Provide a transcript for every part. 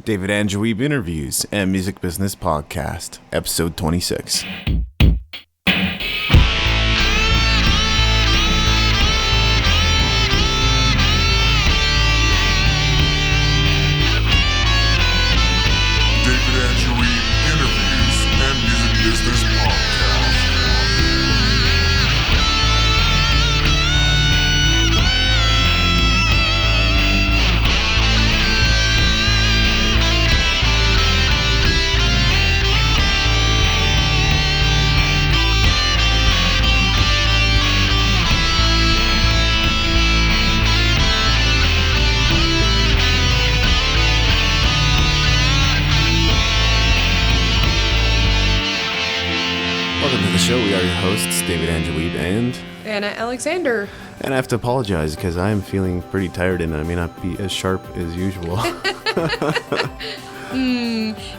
David Andrew Wiebe Interviews and Music Business Podcast, Episode 26. Welcome to the show. We are your hosts, David Andrew Wiebe and Anna Alexander. And I have to apologize because I am feeling pretty tired and I may not be as sharp as usual.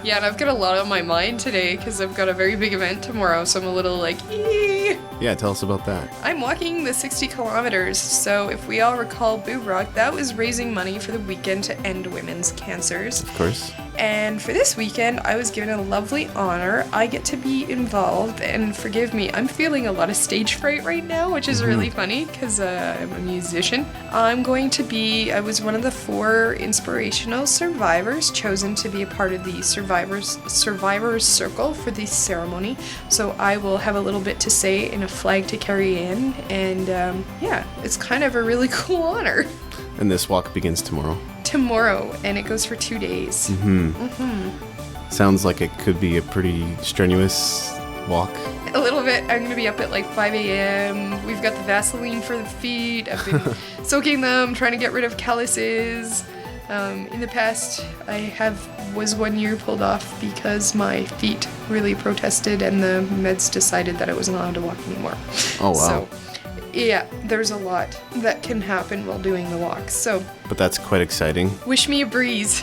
Yeah, and I've got a lot on my mind today because I've got a very big event tomorrow, so I'm a little like, ee. Yeah, tell us about that. I'm walking the 60 kilometers, so if we all recall Boob Rock, that was raising money for the weekend to end women's cancers. Of course. And for this weekend, I was given a lovely honor. I get to be involved, and forgive me, I'm feeling a lot of stage fright right now, which is really funny because I'm a musician. I was one of the 4 inspirational survivors chosen to be a part of the survivors circle for the ceremony. So I will have a little bit to say and a flag to carry in, and yeah, it's kind of a really cool honor. And this walk begins tomorrow. Tomorrow, and it goes for 2 days. Sounds like it could be a pretty strenuous walk. A little bit. I'm going to be up at like 5 a.m. We've got the Vaseline for the feet. I've been soaking them, trying to get rid of calluses. In the past, I was 1 year pulled off because my feet really protested and the meds decided that I wasn't allowed to walk anymore. Oh, wow. So, yeah, there's a lot that can happen while doing the walk. So, but that's quite exciting. Wish me a breeze.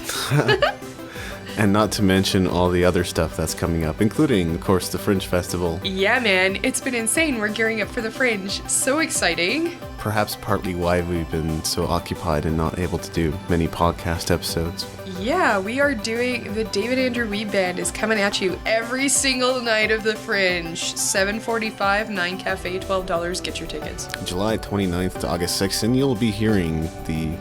And not to mention all the other stuff that's coming up, including, of course, the Fringe Festival. Yeah, man, it's been insane. We're gearing up for the Fringe. So exciting. Perhaps partly why we've been so occupied and not able to do many podcast episodes. Yeah, we are doing the David Andrew Wiebe Band is coming at you every single night of the Fringe. 7:45, 9 Cafe, $12. Get your tickets. July 29th to August 6th, and you'll be hearing the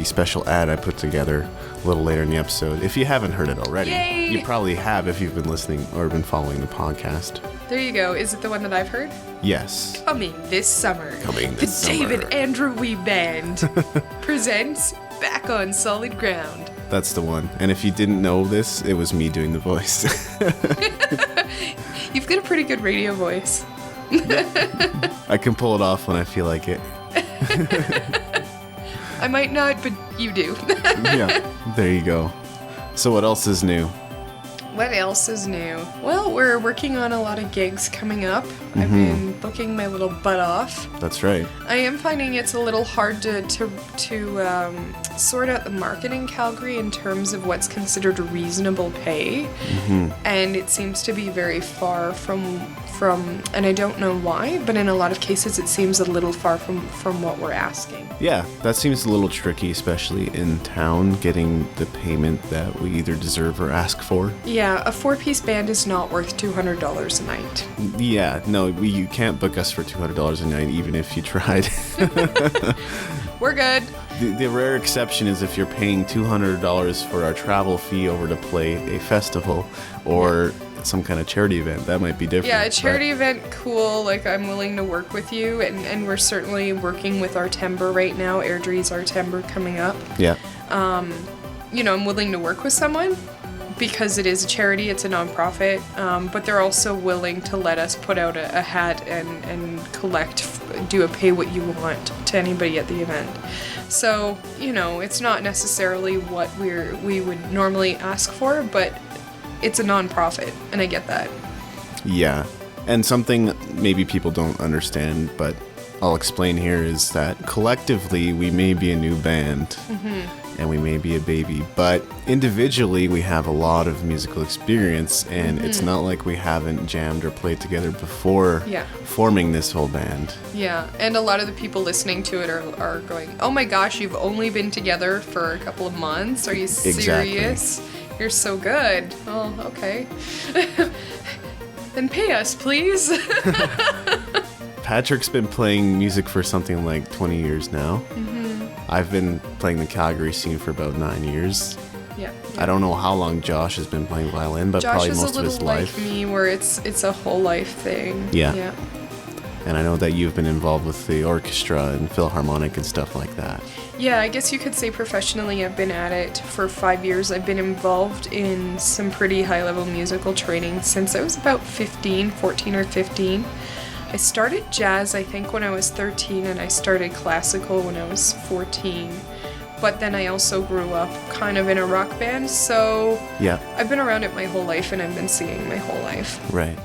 special ad I put together a little later in the episode. If you haven't heard it already, Yay! You probably have if you've been listening or been following the podcast. There you go. Is it the one that I've heard? Yes. Coming this summer. The David Andrew Wiebe Band presents Back on Solid Ground. That's the one. And if you didn't know this, it was me doing the voice. You've got a pretty good radio voice. I can pull it off when I feel like it. I might not, but you do. Yeah, there you go. So what else is new? What else is new? Well, we're working on a lot of gigs coming up. I've been booking my little butt off. That's right. I am finding it's a little hard to sort out the market in Calgary in terms of what's considered reasonable pay. And it seems to be very far from, and I don't know why, but in a lot of cases it seems a little far from what we're asking. Yeah, that seems a little tricky, especially in town, getting the payment that we either deserve or ask for. Yeah, a 4-piece band is not worth $200 a night. Yeah, no, you can't book us for $200 a night, even if you tried. We're good. The rare exception is if you're paying $200 for our travel fee over to play a festival or some kind of charity event. That might be different. Yeah, a charity event, cool. Like, I'm willing to work with you, and we're certainly working with our timbre right now. Airdrie's our timbre coming up. Yeah. I'm willing to work with someone because it is a charity, it's a nonprofit, but they're also willing to let us put out a hat and do a pay what you want to anybody at the event. So, it's not necessarily what we would normally ask for, but it's a non-profit, and I get that. Yeah, and something maybe people don't understand, but I'll explain here is that collectively we may be a new band and we may be a baby, but individually we have a lot of musical experience, and it's not like we haven't jammed or played together before forming this whole band. Yeah, and a lot of the people listening to it are going, oh my gosh, you've only been together for a couple of months? Are you serious? Exactly. You're so good. Oh, okay. Then pay us, please. Patrick's been playing music for something like 20 years now. I've been playing the Calgary scene for about 9 years. Yeah. I don't know how long Josh has been playing violin, but Josh probably is most a of his little life. like me, where it's a whole life thing. Yeah. And I know that you've been involved with the orchestra and Philharmonic and stuff like that. Yeah, I guess you could say professionally I've been at it for 5 years. I've been involved in some pretty high-level musical training since I was about 14 or 15. I started jazz, I think, when I was 13, and I started classical when I was 14. But then I also grew up kind of in a rock band, so I've been around it my whole life, and I've been singing my whole life. Right.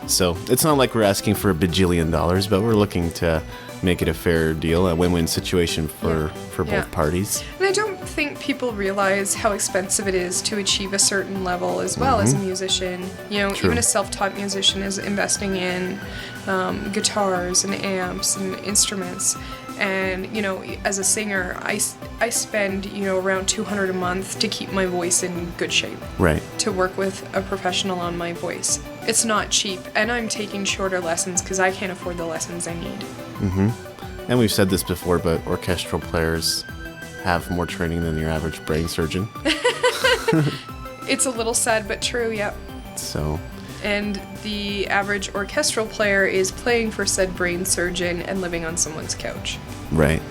So it's not like we're asking for $1 bajillion, but we're looking to make it a fair deal, a win-win situation for both parties. And I don't think people realize how expensive it is to achieve a certain level as well as a musician. You know, even a self-taught musician is investing in guitars and amps and instruments. And, you know, as a singer, I spend, you know, around $200 a month to keep my voice in good shape. Right. To work with a professional on my voice. It's not cheap, and I'm taking shorter lessons because I can't afford the lessons I need. And we've said this before, but orchestral players have more training than your average brain surgeon. It's a little sad, but true, yep. So... And the average orchestral player is playing for said brain surgeon and living on someone's couch. Right.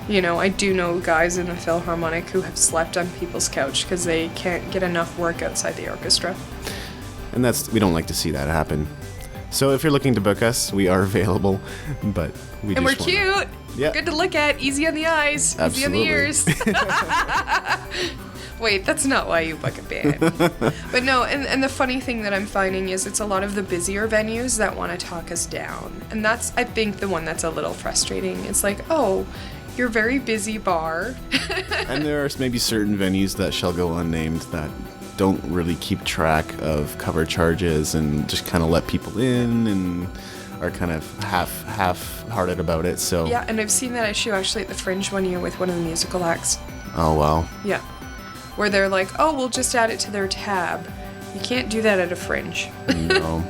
You know, I do know guys in the Philharmonic who have slept on people's couch because they can't get enough work outside the orchestra. And we don't like to see that happen. So if you're looking to book us, we are available, but we and just we're cute. Yeah. Good to look at. Easy on the eyes. Absolutely. Easy on the ears. Wait, that's not why you book a band. But no, and the funny thing that I'm finding is it's a lot of the busier venues that want to talk us down. And that's, I think, the one that's a little frustrating. It's like, oh, you're a very busy bar. And there are maybe certain venues that shall go unnamed that don't really keep track of cover charges and just kind of let people in and are kind of half-hearted about it. So yeah, and I've seen that issue actually at the Fringe one year with one of the musical acts. Oh, wow. Yeah. Where they're like, oh, we'll just add it to their tab. You can't do that at a Fringe. No.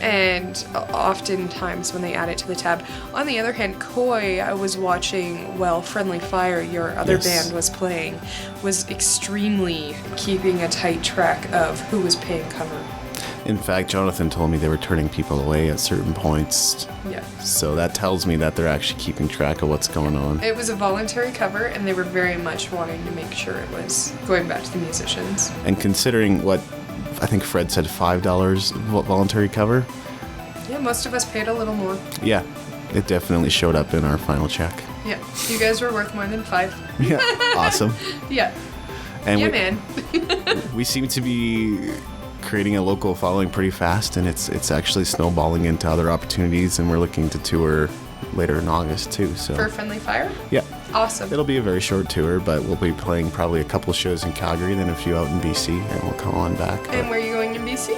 And oftentimes when they add it to the tab. On the other hand, Koi, I was watching while Friendly Fire, your other band, was playing, was extremely keeping a tight track of who was paying cover. In fact, Jonathan told me they were turning people away at certain points. Yeah. So that tells me that they're actually keeping track of what's going on. It was a voluntary cover, and they were very much wanting to make sure it was going back to the musicians. And considering what I think Fred said, $5 voluntary cover. Yeah, most of us paid a little more. Yeah, it definitely showed up in our final check. Yeah, you guys were worth more than $5. Yeah, awesome. Yeah. And yeah, man. We seem to be creating a local following pretty fast, and it's actually snowballing into other opportunities, and we're looking to tour later in August too. So for Friendly Fire? Yeah. Awesome. It'll be a very short tour, but we'll be playing probably a couple shows in Calgary, then a few out in BC, and we'll come on back. And where are you going in BC?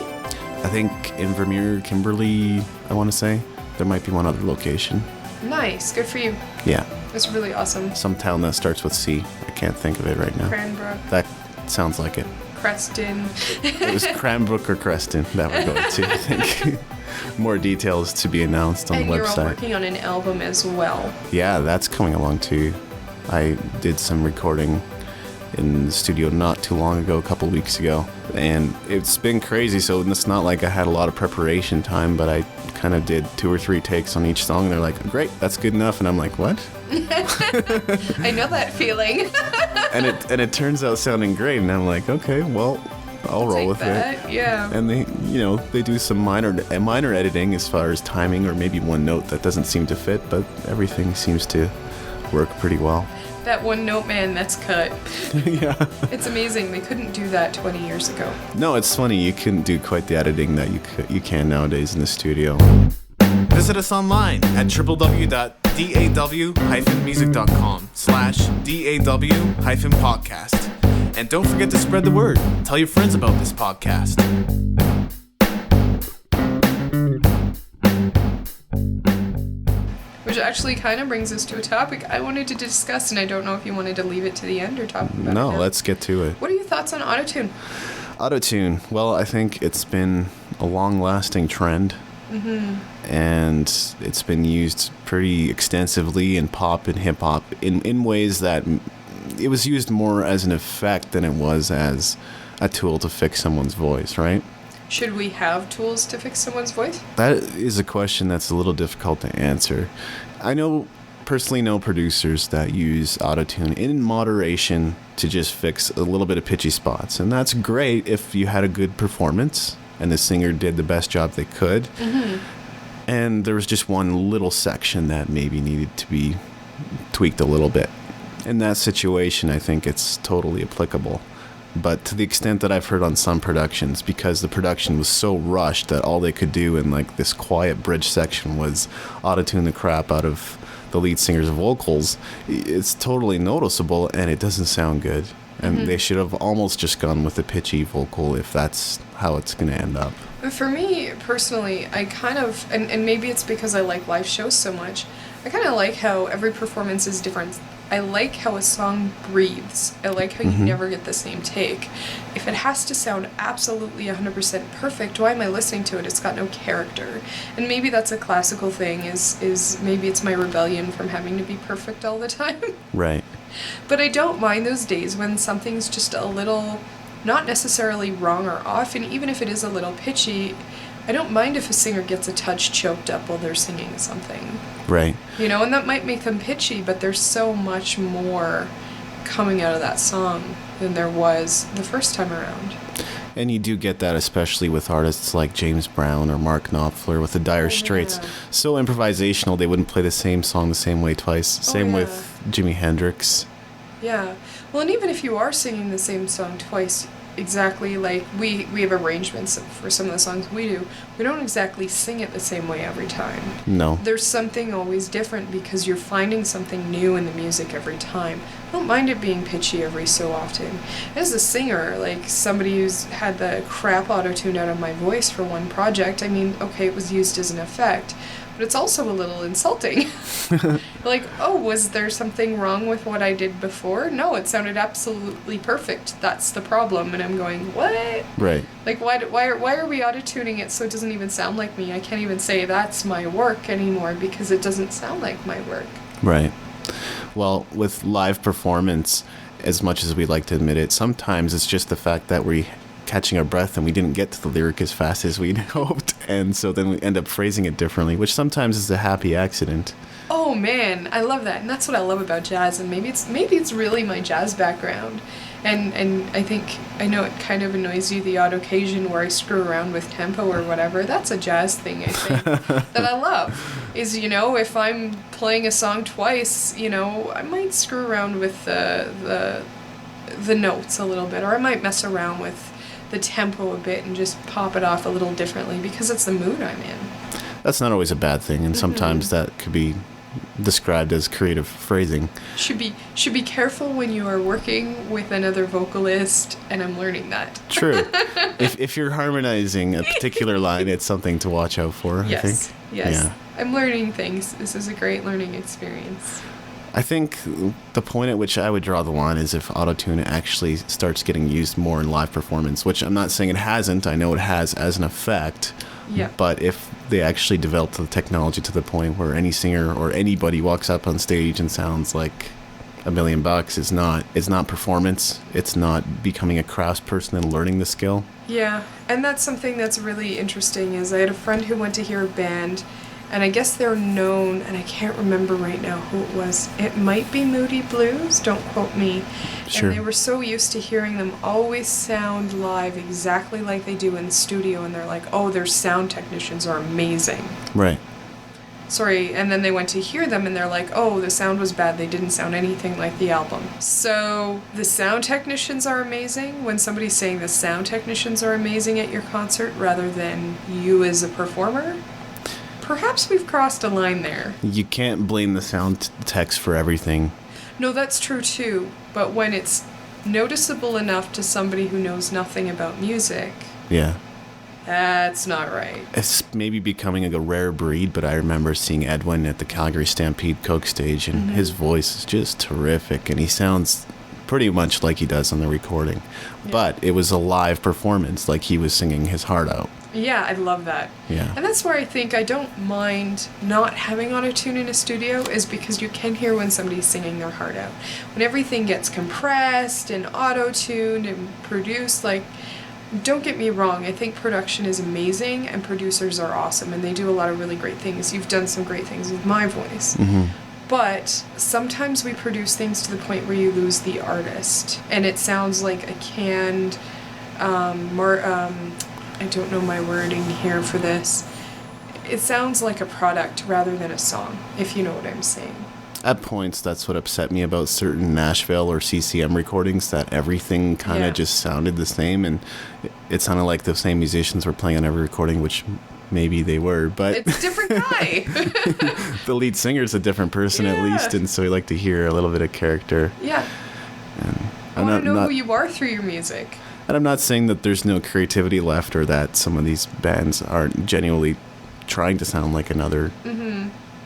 I think in Vermeer, Kimberley, I want to say. There might be one other location. Nice. Good for you. Yeah. That's really awesome. Some town that starts with C. I can't think of it right now. Cranbrook. That sounds like it. Creston. It was Cranbrook or Creston that we're going to, I think. More details to be announced on the website. And you're all working on an album as well. Yeah, that's coming along too. I did some recording in the studio not too long ago, a couple weeks ago, and it's been crazy. So it's not like I had a lot of preparation time, but I kind of did 2 or 3 takes on each song, and they're like, great, that's good enough. And I'm like, what? I know that feeling. and it turns out sounding great, and I'm like, okay, well, I'll roll with it. Yeah. And they do some minor editing as far as timing, or maybe one note that doesn't seem to fit, but everything seems to work pretty well. That one note, man, that's cut. Yeah. It's amazing. They couldn't do that 20 years ago. No, it's funny. You couldn't do quite the editing that you can nowadays in the studio. Visit us online at www daw-music.com/daw-podcast. And don't forget to spread the word. Tell your friends about this podcast. Which actually kind of brings us to a topic I wanted to discuss, and I don't know if you wanted to leave it to the end or talk about it. No, now. let's get to it. What are your thoughts on autotune? Autotune. Well, I think it's been a long-lasting trend. And it's been used pretty extensively in pop and hip-hop in ways that it was used more as an effect than it was as a tool to fix someone's voice, right? Should we have tools to fix someone's voice? That is a question that's a little difficult to answer. I personally know producers that use autotune in moderation to just fix a little bit of pitchy spots. And that's great if you had a good performance and the singer did the best job they could. And there was just one little section that maybe needed to be tweaked a little bit. In that situation, I think it's totally applicable. But to the extent that I've heard on some productions, because the production was so rushed that all they could do in like this quiet bridge section was auto-tune the crap out of the lead singer's vocals, it's totally noticeable and it doesn't sound good. And they should have almost just gone with a pitchy vocal if that's how it's going to end up. For me, personally, I kind of, and maybe it's because I like live shows so much, I kind of like how every performance is different. I like how a song breathes. I like how you never get the same take. If it has to sound absolutely 100% perfect, why am I listening to it? It's got no character. And maybe that's a classical thing, is maybe it's my rebellion from having to be perfect all the time. Right. But I don't mind those days when something's just a little, not necessarily wrong or off, and even if it is a little pitchy, I don't mind if a singer gets a touch choked up while they're singing something. Right. You know, and that might make them pitchy, but there's so much more coming out of that song than there was the first time around. And you do get that especially with artists like James Brown or Mark Knopfler with the Dire Straits. Yeah. So improvisational, they wouldn't play the same song the same way twice. Same with Jimi Hendrix. Yeah. Well, and even if you are singing the same song twice, exactly like we have arrangements for some of the songs we do, we don't exactly sing it the same way every time. No. There's something always different because you're finding something new in the music every time. I don't mind it being pitchy every so often. As a singer, like somebody who's had the crap auto-tune out of my voice for one project, I mean, okay, it was used as an effect, but it's also a little insulting. Like, oh, was there something wrong with what I did before? No, it sounded absolutely perfect. That's the problem. And I'm going, what? Right. Like, why are we auto-tuning it so it doesn't even sound like me? I can't even say that's my work anymore because it doesn't sound like my work. Right. Well, with live performance, as much as we like to admit it, sometimes it's just the fact that we're catching our breath and we didn't get to the lyric as fast as we'd hoped, and so then we end up phrasing it differently, which sometimes is a happy accident. Oh man, I love that, and that's what I love about jazz, and maybe it's really my jazz background, and I know it kind of annoys you, the odd occasion where I screw around with tempo or whatever. That's a jazz thing, I think, that I love. Is, you know, if I'm playing a song twice, you know, I might screw around with the notes a little bit, or I might mess around with the tempo a bit and just pop it off a little differently because it's the mood I'm in. That's not always a bad thing, and sometimes that could be described as creative phrasing. Should be careful when you are working with another vocalist, and I'm learning that. True. If you're harmonizing a particular line, it's something to watch out for, Yes. I think. Yes. Yeah. I'm learning things. This is a great learning experience. I think the point at which I would draw the line is if autotune actually starts getting used more in live performance, which I'm not saying it hasn't. I know it has as an effect. Yeah. But if they actually develop the technology to the point where any singer or anybody walks up on stage and sounds like $1 million, it's not performance. It's not becoming a craftsperson and learning the skill. Yeah, and that's something that's really interesting is I had a friend who went to hear a band, and I guess they're known, and I can't remember right now who it was. It might be Moody Blues, don't quote me. Sure. And they were so used to hearing them always sound live exactly like they do in the studio, and they're like, oh, their sound technicians are amazing. Right. Sorry, and then they went to hear them and they're like, oh, the sound was bad, they didn't sound anything like the album. So the sound technicians are amazing when somebody's saying the sound technicians are amazing at your concert rather than you as a performer. perhaps we've crossed a line there. You can't blame the sound techs for everything. No, that's true too. But when it's noticeable enough to somebody who knows nothing about music, Yeah. that's not right. It's maybe becoming a rare breed, but I remember seeing Edwin at the Calgary Stampede Coke stage, and his voice is just terrific, and he sounds pretty much like he does on the recording. Yeah. But it was a live performance, like he was singing his heart out. Yeah, I love that. Yeah. And that's where I think I don't mind not having auto-tune in a studio, is because you can hear when somebody's singing their heart out. When everything gets compressed and auto-tuned and produced, like, don't get me wrong, I think production is amazing and producers are awesome and they do a lot of really great things. You've done some great things with my voice. But sometimes we produce things to the point where you lose the artist and it sounds like a canned, I don't know my wording here for this. It sounds like a product rather than a song, if you know what I'm saying. At points, that's what upset me about certain Nashville or CCM recordings, that everything kind of just sounded the same, and it sounded like the same musicians were playing on every recording, which maybe they were, but... It's a different guy! The lead singer's a different person at least, and so we like to hear a little bit of character. Yeah. And I want to know who you are through your music. And I'm not saying that there's no creativity left or that some of these bands aren't genuinely trying to sound like another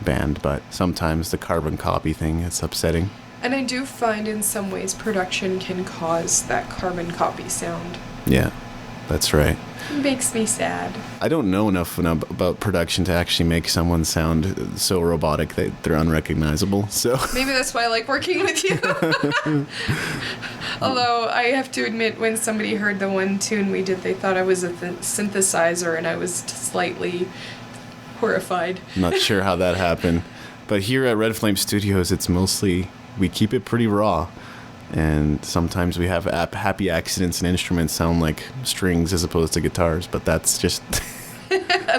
band, but sometimes the carbon copy thing, it's upsetting. And I do find in some ways production can cause that carbon copy sound. Yeah, that's right. It makes me sad. I don't know enough about production to actually make someone sound so robotic that they're unrecognizable, so... Maybe that's why I like working with you. Although, I have to admit, when somebody heard the one tune we did, they thought I was a synthesizer, and I was slightly horrified. Not sure how that happened. But here at Red Flame Studios, it's mostly... we keep it pretty raw. And sometimes we have happy accidents and instruments sound like strings as opposed to guitars, but that's just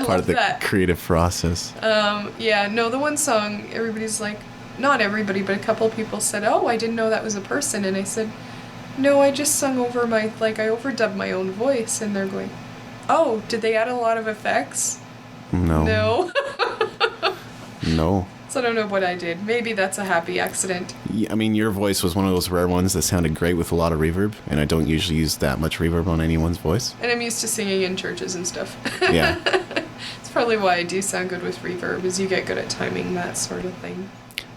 part of the creative process. Yeah, no, the one song, everybody's like, not everybody, but a couple people said, oh, I didn't know that was a person. And I said, no, I just sung over I overdubbed my own voice. And they're going, oh, did they add a lot of effects? No. No. No. So I don't know what I did. Maybe that's a happy accident. Yeah, I mean, your voice was one of those rare ones that sounded great with a lot of reverb, and I don't usually use that much reverb on anyone's voice. And I'm used to singing in churches and stuff. Yeah. It's probably why I do sound good with reverb, is you get good at timing that sort of thing.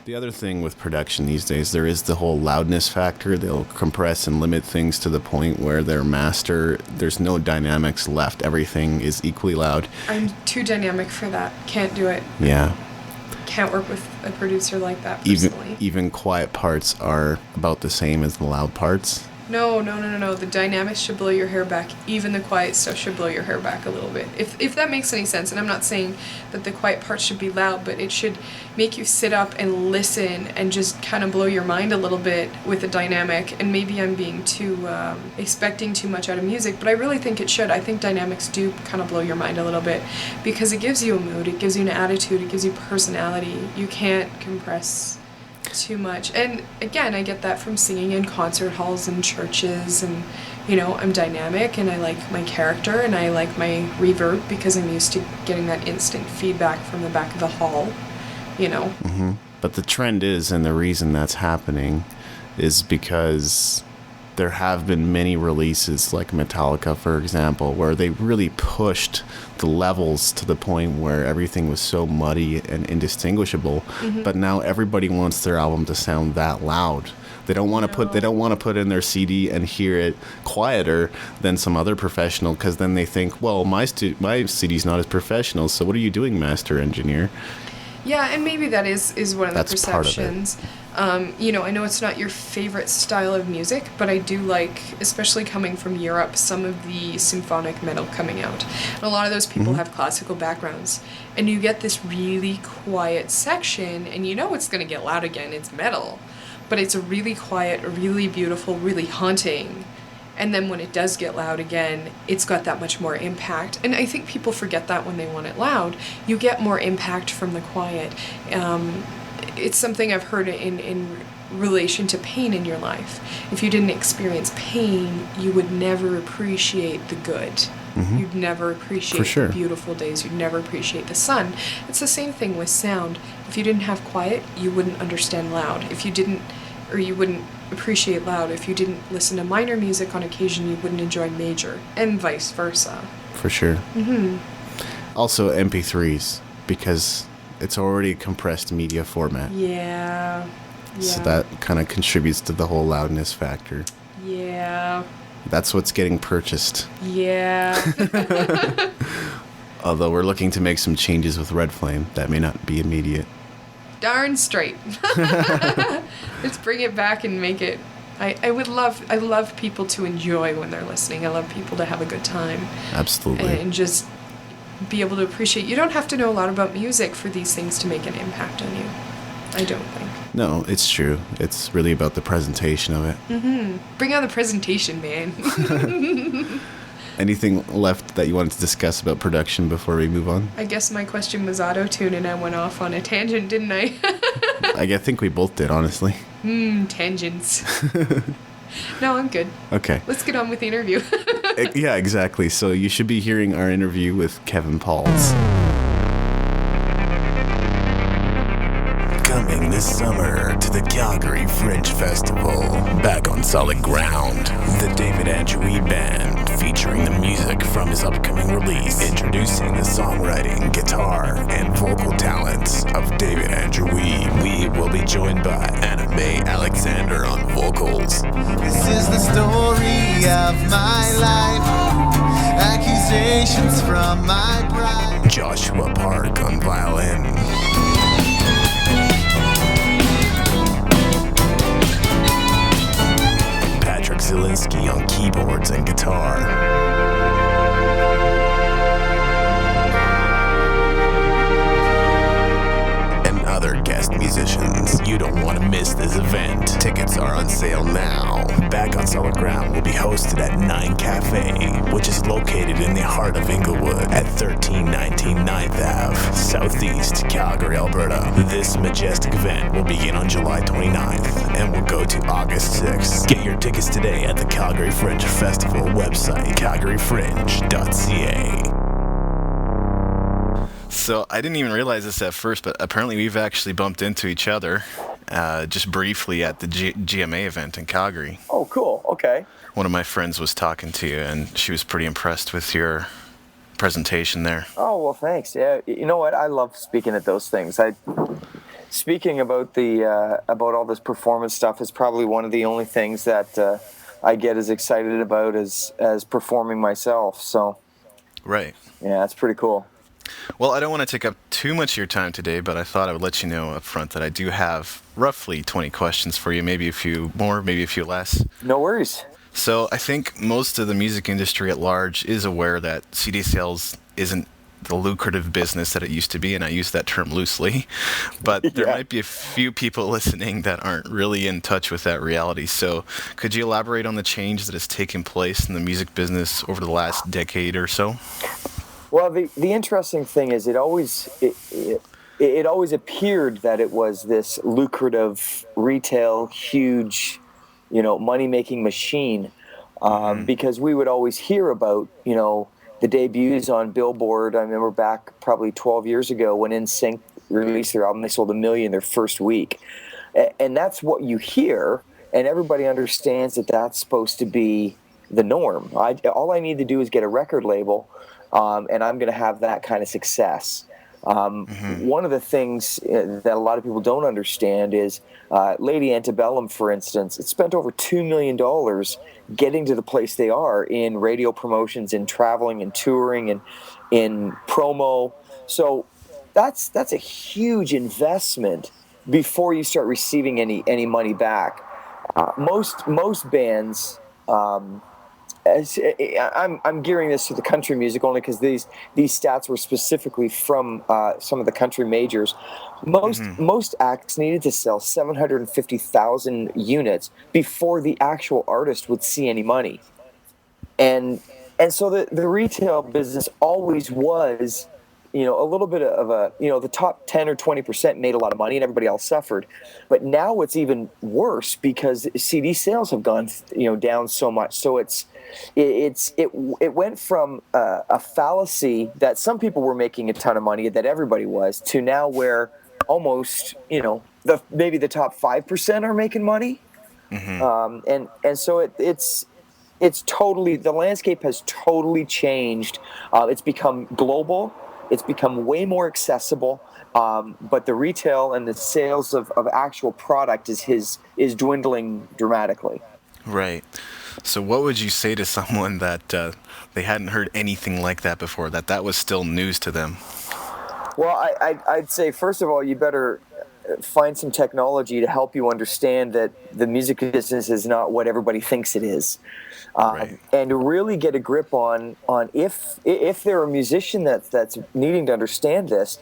The other thing with production these days, there is the whole loudness factor. They'll compress and limit things to the point where their master, there's no dynamics left. Everything is equally loud. I'm too dynamic for that. Can't do it. Yeah. Can't work with a producer like that personally. Even quiet parts are about the same as the loud parts. No. The dynamics should blow your hair back. Even the quiet stuff should blow your hair back a little bit. If that makes any sense. And I'm not saying that the quiet parts should be loud, but it should make you sit up and listen and just kind of blow your mind a little bit with the dynamic. And maybe I'm being too, expecting too much out of music, but I really think it should. I think dynamics do kind of blow your mind a little bit because it gives you a mood, it gives you an attitude, it gives you personality. You can't compress too much. And again, I get that from singing in concert halls and churches, and I'm dynamic and I like my character and I like my reverb because I'm used to getting that instant feedback from the back of the hall, Mm-hmm. But the trend is, and the reason that's happening is because there have been many releases like Metallica, for example, where they really pushed the levels to the point where everything was so muddy and indistinguishable. Mm-hmm. But now everybody wants their album to sound that loud. They don't want to put in their CD and hear it quieter than some other professional, because then they think, well, my CD's not as professional, so what are you doing, master engineer? Yeah, and maybe that is one of the perceptions. Part of it. I know it's not your favorite style of music, but I do like, especially coming from Europe, some of the symphonic metal coming out. And a lot of those people have classical backgrounds. And you get this really quiet section, and it's going to get loud again. It's metal. But it's a really quiet, really beautiful, really haunting. And then when it does get loud again, it's got that much more impact. And I think people forget that when they want it loud. You get more impact from the quiet. It's something I've heard in relation to pain in your life. If you didn't experience pain, you would never appreciate the good. you'd never appreciate sure. the beautiful days. You'd never appreciate the sun. It's the same thing with sound. If you didn't have quiet, you wouldn't understand loud. If you didn't, or you wouldn't appreciate loud. If you didn't listen to minor music on occasion, you wouldn't enjoy major, and vice versa. For sure. Also MP3s, because it's already a compressed media format. Yeah. So that kind of contributes to the whole loudness factor. Yeah. That's what's getting purchased. Yeah. Although we're looking to make some changes with Red Flame. That may not be immediate. Darn straight. Let's bring it back and make it. I love people to enjoy when they're listening. I love people to have a good time. Absolutely. And just be able to appreciate. You don't have to know a lot about music for these things to make an impact on you. I don't think. No, it's true. It's really about the presentation of it. Bring on the presentation, man. Anything left that you wanted to discuss about production before we move on? I guess my question was auto-tune and I went off on a tangent, didn't I? I think we both did, honestly. Tangents. No, I'm good. Okay. Let's get on with the interview. Yeah, exactly. So you should be hearing our interview with Kevin Pauls. Coming this summer to the Calgary Fringe Festival, back on solid ground, the David Andrew Wiebe Band, featuring the music from his upcoming release, introducing the songwriting, guitar, and vocal talents of David Andrew Wiebe. We will be joined by Anime Alexander on vocals. This is the story of my life, accusations from my pride. Joshua Park on violin. Patrick Zielinski on keyboards and guitar. And other guest musicians. You don't want to miss this event. Tickets are on sale now. Back on Solid Ground will be hosted at 9 Cafe, which is located in the heart of Inglewood at 1319 9th Ave, Southeast Calgary, Alberta. This majestic event will begin on July 29th and will go to August 6th. Get your tickets today at the Calgary Fringe Festival website, calgaryfringe.ca. So I didn't even realize this at first, but apparently we've actually bumped into each other just briefly at the GMA event in Calgary. Oh, cool. Okay. One of my friends was talking to you, and she was pretty impressed with your presentation there. Oh, well, thanks. Yeah, you know what? I love speaking at those things. Speaking about about all this performance stuff is probably one of the only things that I get as excited about as performing myself. So, Right. Yeah, it's pretty cool. Well, I don't want to take up too much of your time today, but I thought I would let you know up front that I do have roughly 20 questions for you, maybe a few more, maybe a few less. No worries. So I think most of the music industry at large is aware that CD sales isn't the lucrative business that it used to be, and I use that term loosely, but there might be a few people listening that aren't really in touch with that reality. So could you elaborate on the change that has taken place in the music business over the last decade or so? Well, the interesting thing is it always appeared that it was this lucrative retail, huge, money-making machine, because we would always hear about, the debuts on Billboard. I remember back probably 12 years ago when NSYNC released their album, they sold 1 million their first week. And that's what you hear, and everybody understands that that's supposed to be the norm. All I need to do is get a record label, and I'm going to have that kind of success. One of the things that a lot of people don't understand is Lady Antebellum, for instance, it spent over $2 million getting to the place they are in radio promotions, in traveling and touring and in promo. So that's a huge investment before you start receiving any money back. Most bands, I'm gearing this to the country music only because these stats were specifically from some of the country majors. Most acts needed to sell 750,000 units before the actual artist would see any money, and so the retail business always was a little bit of a, the top 10 or 20% made a lot of money and everybody else suffered. But now it's even worse because CD sales have gone, down so much. So it went from a fallacy that some people were making a ton of money, that everybody was, to now where almost, maybe the top 5% are making money. And so it's totally, the landscape has totally changed. It's become global. It's become way more accessible. But the retail and the sales of actual product is dwindling dramatically. Right. So what would you say to someone that they hadn't heard anything like that before, that was still news to them? Well, I'd say, first of all, you better find some technology to help you understand that the music business is not what everybody thinks it is. Right. And to really get a grip on if they're a musician that's needing to understand this,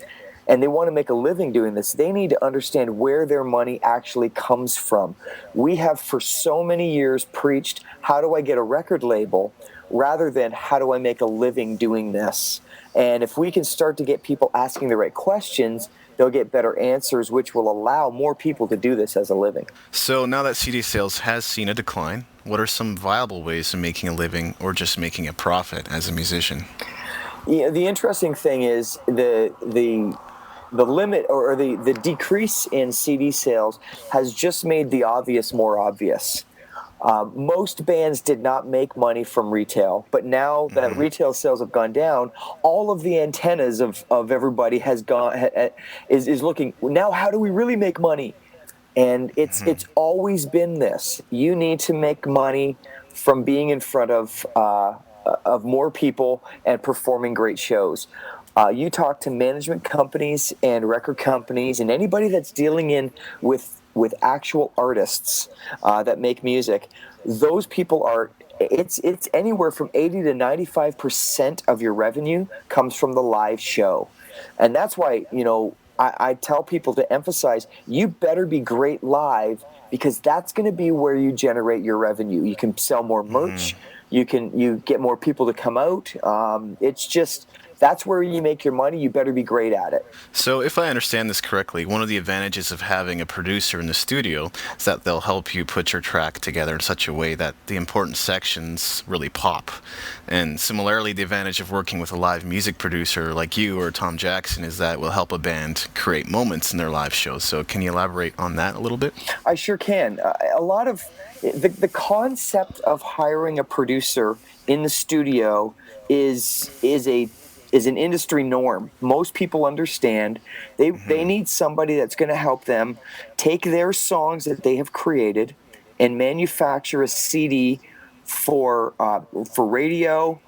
and they want to make a living doing this, they need to understand where their money actually comes from. We have for so many years preached, how do I get a record label, rather than how do I make a living doing this? And if we can start to get people asking the right questions, they'll get better answers, which will allow more people to do this as a living. So now that CD sales has seen a decline, what are some viable ways of making a living or just making a profit as a musician? Yeah, the interesting thing is the limit, or the decrease in CD sales has just made the obvious more obvious. Most bands did not make money from retail, but now that retail sales have gone down, all of the antennas of everybody is looking now. How do we really make money? And it's always been this. You need to make money from being in front of more people and performing great shows. You talk to management companies and record companies and anybody that's dealing with actual artists that make music. Those people are. It's anywhere from 80 to 95% of your revenue comes from the live show, and that's why I tell people to emphasize, you better be great live, because that's going to be where you generate your revenue. You can sell more merch. You get more people to come out. That's where you make your money. You better be great at it. So if I understand this correctly, one of the advantages of having a producer in the studio is that they'll help you put your track together in such a way that the important sections really pop. And similarly, the advantage of working with a live music producer like you or Tom Jackson is that it will help a band create moments in their live shows. So can you elaborate on that a little bit? I sure can. A lot of the concept of hiring a producer in the studio is an industry norm. Most people understand they need somebody that's going to help them take their songs that they have created and manufacture a CD for radio,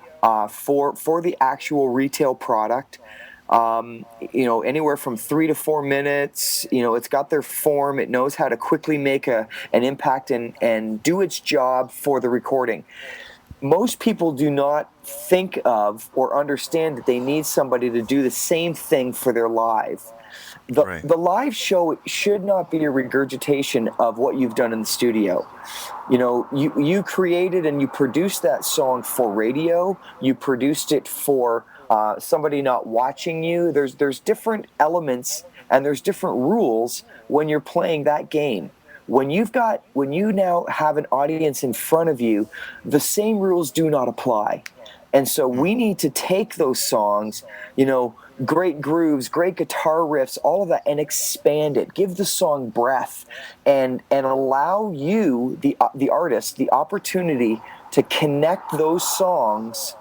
for the actual retail product. Anywhere from 3 to 4 minutes. It's got their form. It knows how to quickly make an impact and do its job for the recording. Most people do not think of or understand that they need somebody to do the same thing for their live. The live show should not be a regurgitation of what you've done in the studio. You created and you produced that song for radio. You produced it for somebody not watching you. There's different elements and there's different rules when you're playing that game. When you now have an audience in front of you, the same rules do not apply. And so we need to take those songs, great grooves, great guitar riffs, all of that, and expand it. Give the song breath and allow you, the artist, the opportunity to connect those songs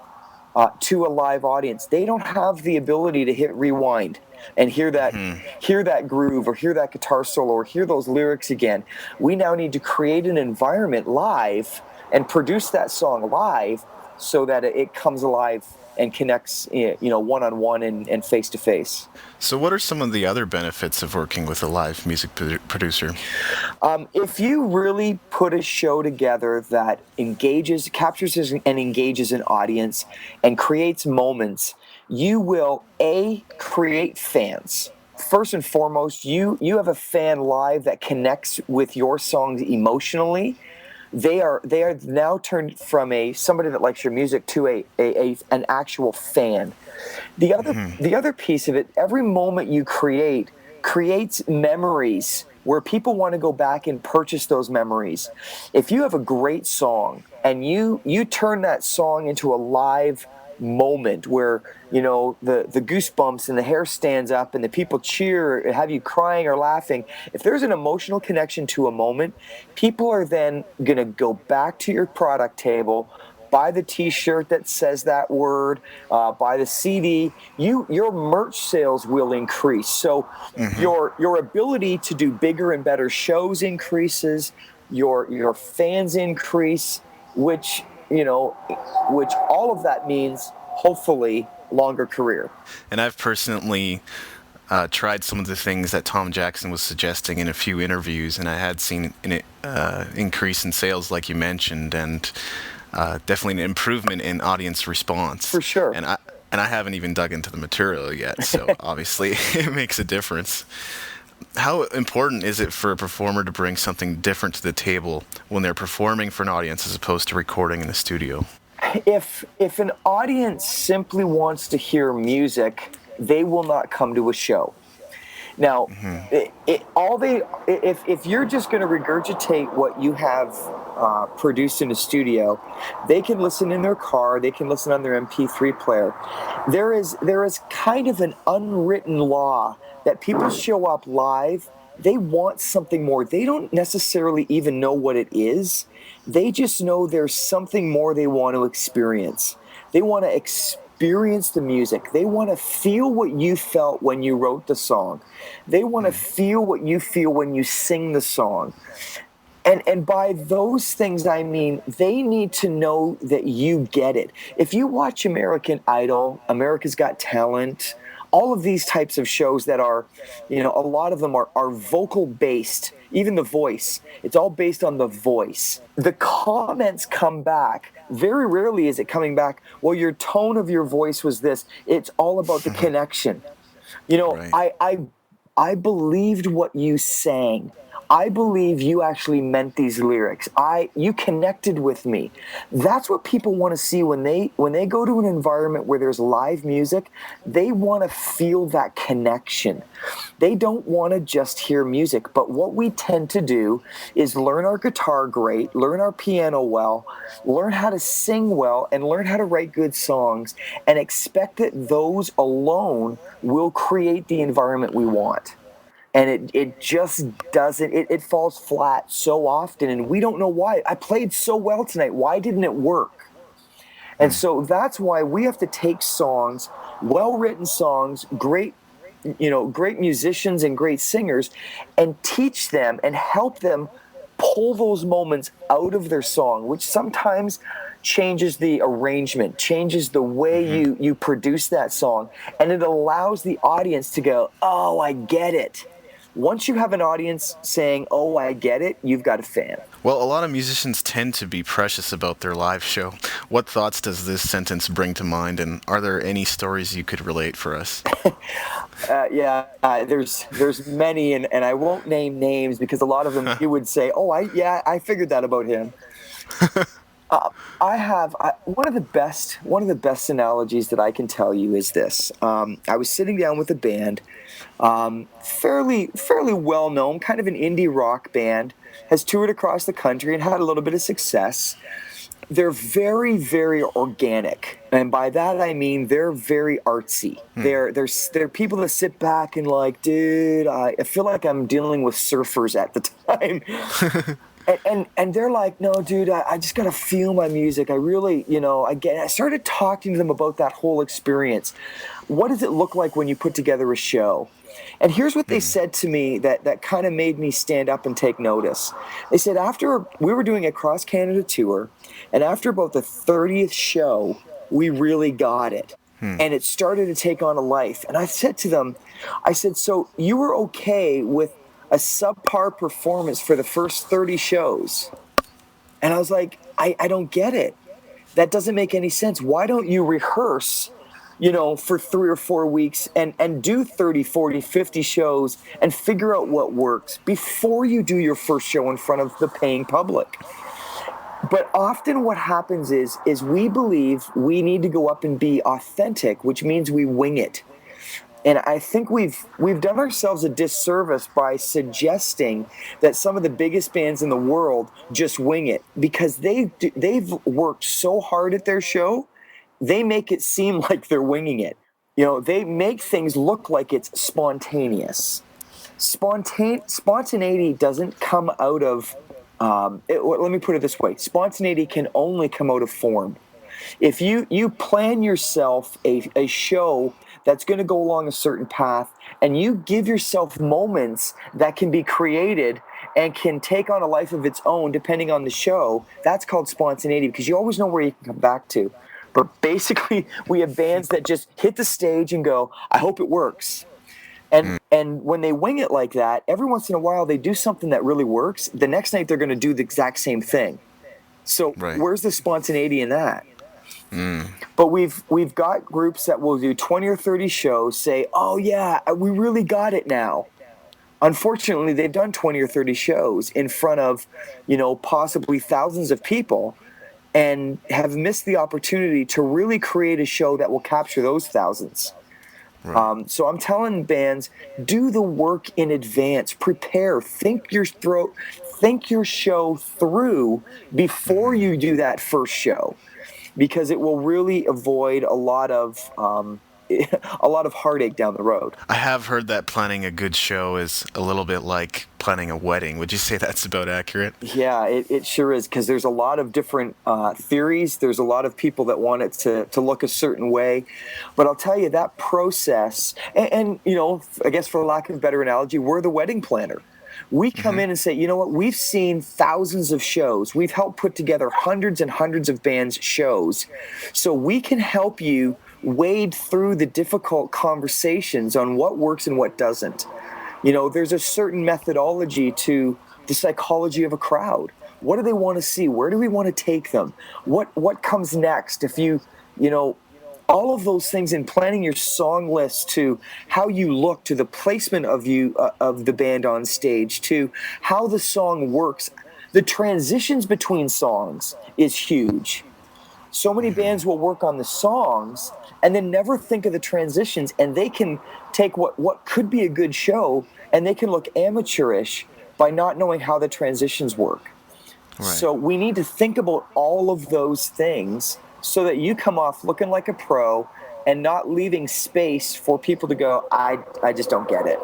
to a live audience. They don't have the ability to hit rewind and hear that groove or hear that guitar solo or hear those lyrics again. We now need to create an environment live and produce that song live so that it comes alive and connects, one-on-one and face-to-face. So what are some of the other benefits of working with a live music producer? If you really put a show together that captures and engages an audience and creates moments, you will, create fans. First and foremost, you have a fan live that connects with your songs emotionally. they are now turned from somebody that likes your music to an actual fan. The other piece of it, every moment you creates memories where people want to go back and purchase those memories. If you have a great song and you turn that song into a live moment where the goosebumps and the hair stands up and the people cheer, have you crying or laughing, if there's an emotional connection to a moment, people are then going to go back to your product table, buy the t-shirt that says that word, buy the CD. Your merch sales will increase. So your ability to do bigger and better shows increases, your fans increase, which all of that means hopefully longer career. And I've personally tried some of the things that Tom Jackson was suggesting in a few interviews, and I had seen an increase in sales, like you mentioned, and definitely an improvement in audience response. For sure. And I haven't even dug into the material yet, so obviously it makes a difference. How important is it for a performer to bring something different to the table when they're performing for an audience as opposed to recording in a studio? If an audience simply wants to hear music, they will not come to a show. Now, if you're just going to regurgitate what you have produced in a studio, they can listen in their car, they can listen on their MP3 player. There is kind of an unwritten law that people show up live, they want something more. They don't necessarily even know what it is. They just know there's something more they want to experience. They want to experience the music. They want to feel what you felt when you wrote the song. They want to feel what you feel when you sing the song. And by those things, I mean, they need to know that you get it. If you watch American Idol, America's Got Talent, all of these types of shows that are, a lot of them are vocal based, even The Voice, it's all based on the voice. The comments come back. Very rarely is it coming back, well, your tone of your voice was this. It's all about the connection. Right. I believed what you sang. I believe you actually meant these lyrics. You connected with me. That's what people want to see when they go to an environment where there's live music. They want to feel that connection. They don't want to just hear music. But what we tend to do is learn our guitar great, learn our piano well, learn how to sing well, and learn how to write good songs, and expect that those alone will create the environment we want. And it just doesn't, it falls flat so often, and we don't know why. I played so well tonight. Why didn't it work? And so that's why we have to take songs, well-written songs, great musicians and great singers, and teach them and help them pull those moments out of their song, which sometimes changes the arrangement, changes the way you produce that song, and it allows the audience to go, oh, I get it. Once you have an audience saying, oh, I get it, you've got a fan. Well, a lot of musicians tend to be precious about their live show. What thoughts does this sentence bring to mind, and are there any stories you could relate for us? There's many, and I won't name names because a lot of them you would say, oh, I figured that about him. I have one of the best analogies that I can tell you is this. I was sitting down with a band, fairly well known, kind of an indie rock band, has toured across the country and had a little bit of success. They're very, very organic, and by that I mean they're very artsy. They're people that sit back and like, dude, I feel like I'm dealing with surfers at the time. And they're like, no, dude, I just got to feel my music. I really, I started talking to them about that whole experience. What does it look like when you put together a show? And here's what they said to me that kind of made me stand up and take notice. They said after we were doing a cross-Canada tour, and after about the 30th show, we really got it. And it started to take on a life. And I said to them, so you were okay with a subpar performance for the first 30 shows? And I was like, I don't get it. That doesn't make any sense. Why don't you rehearse, for 3 or 4 weeks and do 30, 40, 50 shows and figure out what works before you do your first show in front of the paying public? But often what happens is we believe we need to go up and be authentic, which means we wing it. And I think we've done ourselves a disservice by suggesting that some of the biggest bands in the world just wing it, because they've worked so hard at their show, they make it seem like they're winging it. You know, they make things look like it's spontaneous. Spontaneity doesn't come out of, let me put it this way, spontaneity can only come out of form. If you plan yourself a show that's going to go along a certain path, and you give yourself moments that can be created and can take on a life of its own depending on the show, that's called spontaneity, because you always know where you can come back to. But basically, we have bands that just hit the stage and go, I hope it works. And when they wing it like that, every once in a while they do something that really works. The next night they're going to do the exact same thing. So where's the spontaneity in that? But we've got groups that will do 20 or 30 shows, say, oh yeah, we really got it now. Unfortunately, they've done 20 or 30 shows in front of, possibly thousands of people, and have missed the opportunity to really create a show that will capture those thousands. Right. So I'm telling bands, do the work in advance, prepare, think your show through before you do that first show, because it will really avoid a lot of heartache down the road. I have heard that planning a good show is a little bit like planning a wedding. Would you say that's about accurate? Yeah, it sure is, because there's a lot of different theories. There's a lot of people that want it to look a certain way. But I'll tell you, that process, and I guess for lack of a better analogy, we're the wedding planner. We come in and say, you know what, we've seen thousands of shows. We've helped put together hundreds and hundreds of bands' shows. So we can help you wade through the difficult conversations on what works and what doesn't. There's a certain methodology to the psychology of a crowd. What do they want to see? Where do we want to take them? What comes next? If all of those things, in planning your song list, to how you look, to the placement of the band on stage, to how the song works. The transitions between songs is huge. So many bands will work on the songs and then never think of the transitions, and they can take what could be a good show and they can look amateurish by not knowing how the transitions work. Right. So we need to think about all of those things so that you come off looking like a pro and not leaving space for people to go, I just don't get it.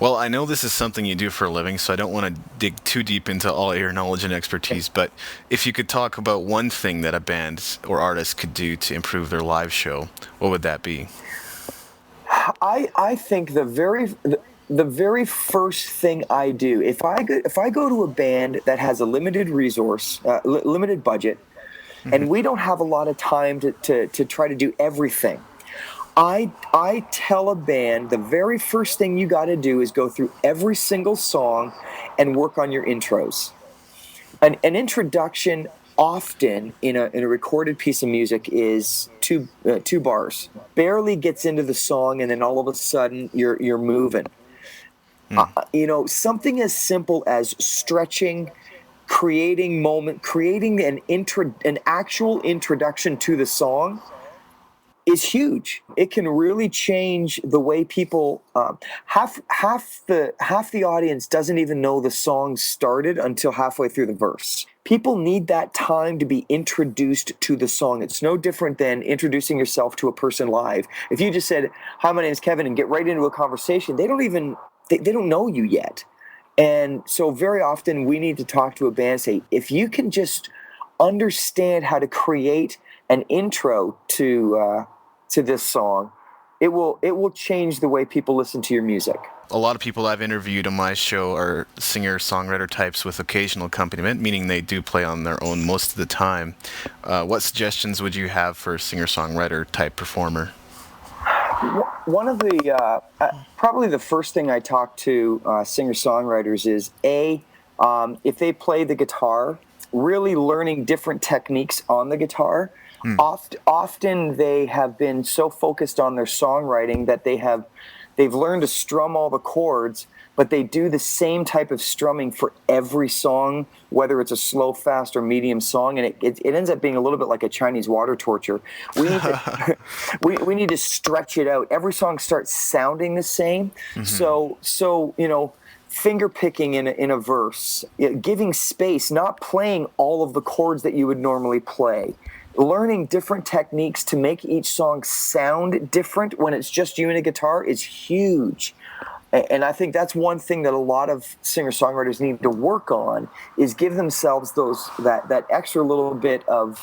Well, I know this is something you do for a living, so I don't want to dig too deep into all your knowledge and expertise, but if you could talk about one thing that a band or artist could do to improve their live show, what would that be? I think the very first thing I do, if I go to a band that has a limited resource, limited budget, and we don't have a lot of time to try to do everything, I tell a band, the very first thing you got to do is go through every single song and work on your intros. An introduction often in a recorded piece of music is two bars. Barely gets into the song, and then all of a sudden you're moving. Something as simple as stretching, creating an actual introduction to the song is huge. It can really change the way people. Half the audience doesn't even know the song started until halfway through the verse. People need that time to be introduced to the song. It's no different than introducing yourself to a person live. If you just said, "Hi, my name is Kevin," and get right into a conversation, they don't know you yet. And so very often we need to talk to a band and say, if you can just understand how to create an intro to this song, it will change the way people listen to your music. A lot of people I've interviewed on my show are singer-songwriter types with occasional accompaniment, meaning they do play on their own most of the time. What suggestions would you have for a singer-songwriter type performer? One of the probably the first thing I talk to singer-songwriters is if they play the guitar, really learning different techniques on the guitar. Often they have been so focused on their songwriting that they've learned to strum all the chords, but they do the same type of strumming for every song, whether it's a slow, fast, or medium song, and it ends up being a little bit like a Chinese water torture. We need to we need to stretch it out. Every song starts sounding the same, so finger picking in a verse, giving space, not playing all of the chords that you would normally play. Learning different techniques to make each song sound different when it's just you and a guitar is huge. And I think that's one thing that a lot of singer-songwriters need to work on, is give themselves that extra little bit of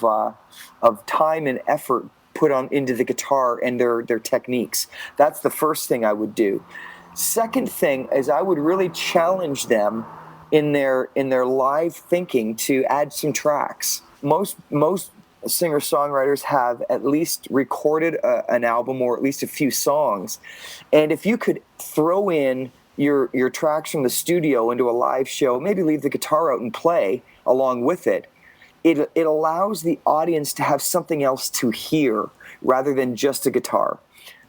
time and effort put on into the guitar and their techniques. That's the first thing I would do. Second thing is I would really challenge them in their live thinking to add some tracks. Most singer-songwriters have at least recorded an album or at least a few songs, and if you could throw in your tracks from the studio into a live show, maybe leave the guitar out and play along with it, it allows the audience to have something else to hear rather than just a guitar.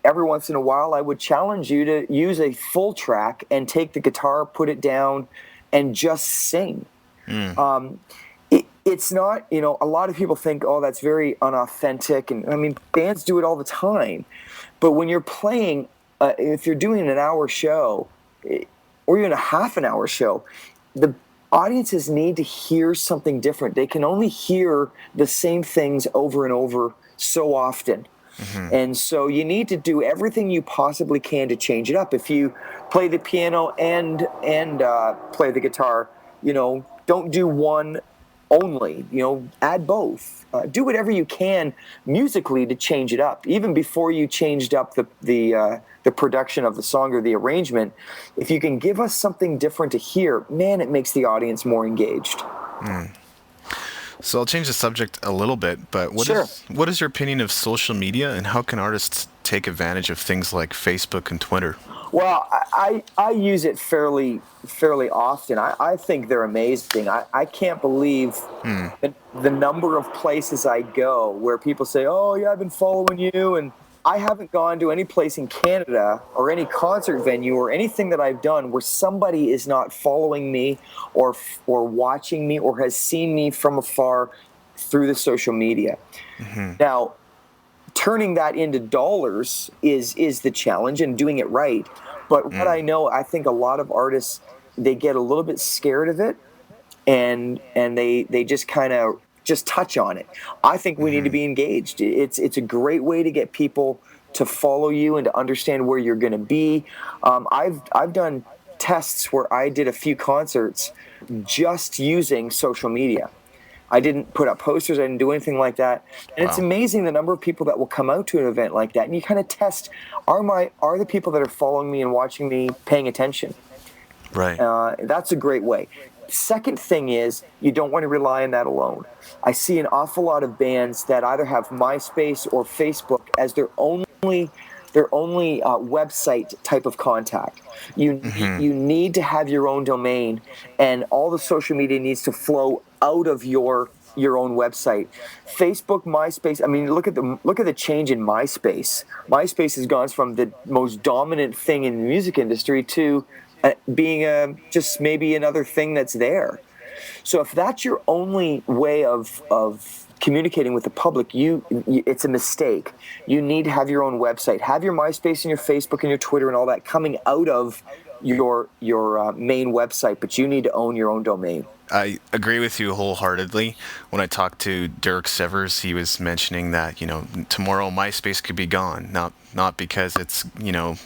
Every once in a while, I would challenge you to use a full track and take the guitar, put it down, and just sing. It's not, a lot of people think, oh, that's very unauthentic. And I mean, bands do it all the time. But when you're playing, if you're doing an hour show or even a half an hour show, the audiences need to hear something different. They can only hear the same things over and over so often. And so you need to do everything you possibly can to change it up. If you play the piano and play the guitar, don't do one only, add both. Do whatever you can musically to change it up. Even before you changed up the production of the song or the arrangement, if you can give us something different to hear, man, it makes the audience more engaged. So I'll change the subject a little bit, but what is your opinion of social media, and how can artists take advantage of things like Facebook and Twitter? Well, I use it fairly often. I think they're amazing. I can't believe the number of places I go where people say, oh, yeah, I've been following you. And I haven't gone to any place in Canada or any concert venue or anything that I've done where somebody is not following me or watching me or has seen me from afar through the social media. Now, turning that into dollars is the challenge, and doing it right. But what I know, I think a lot of artists, they get a little bit scared of it, and they just kind of just touch on it. I think we need to be engaged. It's a great way to get people to follow you and to understand where you're going to be. I've done tests where I did a few concerts just using social media. I didn't put up posters. I didn't do anything like that. And It's amazing the number of people that will come out to an event like that. And you kind of test, are the people that are following me and watching me paying attention? Right. That's a great way. Second thing is, you don't want to rely on that alone. I see an awful lot of bands that either have MySpace or Facebook as their only website type of contact. You need to have your own domain, and all the social media needs to flow out of your own website. Facebook, MySpace. I mean, look at the change in MySpace. MySpace has gone from the most dominant thing in the music industry to being just maybe another thing that's there. So if that's your only way of communicating with the public, it's a mistake. You need to have your own website. Have your MySpace and your Facebook and your Twitter and all that coming out of your main website, but you need to own your own domain. I agree with you wholeheartedly. When I talked to Dirk Severs, he was mentioning that, tomorrow MySpace could be gone. Not because it's,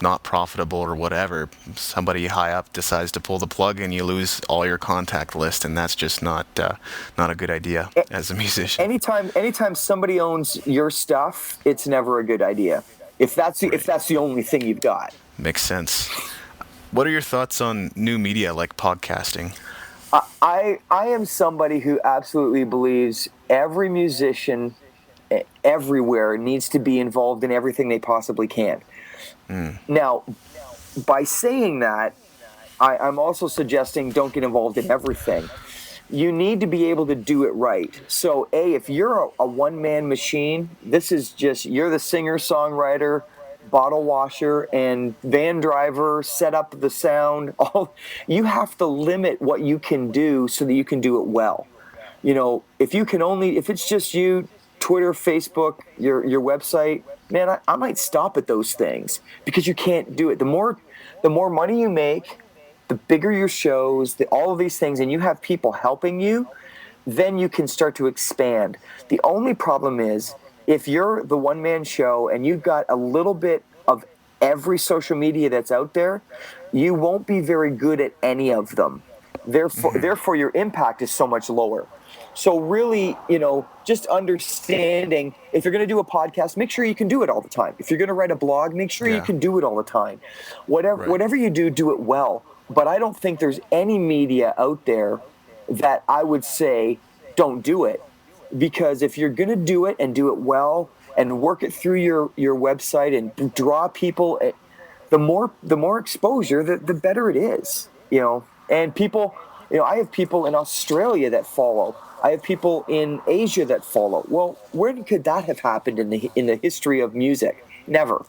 not profitable or whatever. Somebody high up decides to pull the plug and you lose all your contact list, and that's just not a good idea as a musician. Anytime somebody owns your stuff, it's never a good idea. If that's the only thing you've got. Makes sense. What are your thoughts on new media like podcasting? I am somebody who absolutely believes every musician everywhere needs to be involved in everything they possibly can. Now, by saying that, I'm also suggesting don't get involved in everything. You need to be able to do it right. So, if you're a one-man machine, this is just, you're the singer-songwriter, bottle washer, and van driver, set up the sound. All you have to limit what you can do so that you can do it well. You know, if it's just you, Twitter, Facebook, your website, man, I might stop at those things because you can't do it. The more money you make, the bigger your shows, all of these things, and you have people helping you, then you can start to expand. The only problem is if you're the one-man show and you've got a little bit of every social media that's out there, you won't be very good at any of them. Therefore, your impact is so much lower. So really, just understanding if you're going to do a podcast, make sure you can do it all the time. If you're going to write a blog, make sure you can do it all the time. Whatever you do it well. But I don't think there's any media out there that I would say don't do it. Because if you're going to do it and do it well and work it through your website and draw people, the more exposure, the better it is. And people, I have people in Australia that follow. I have people in Asia that follow. Well, when could that have happened in the history of music? Never.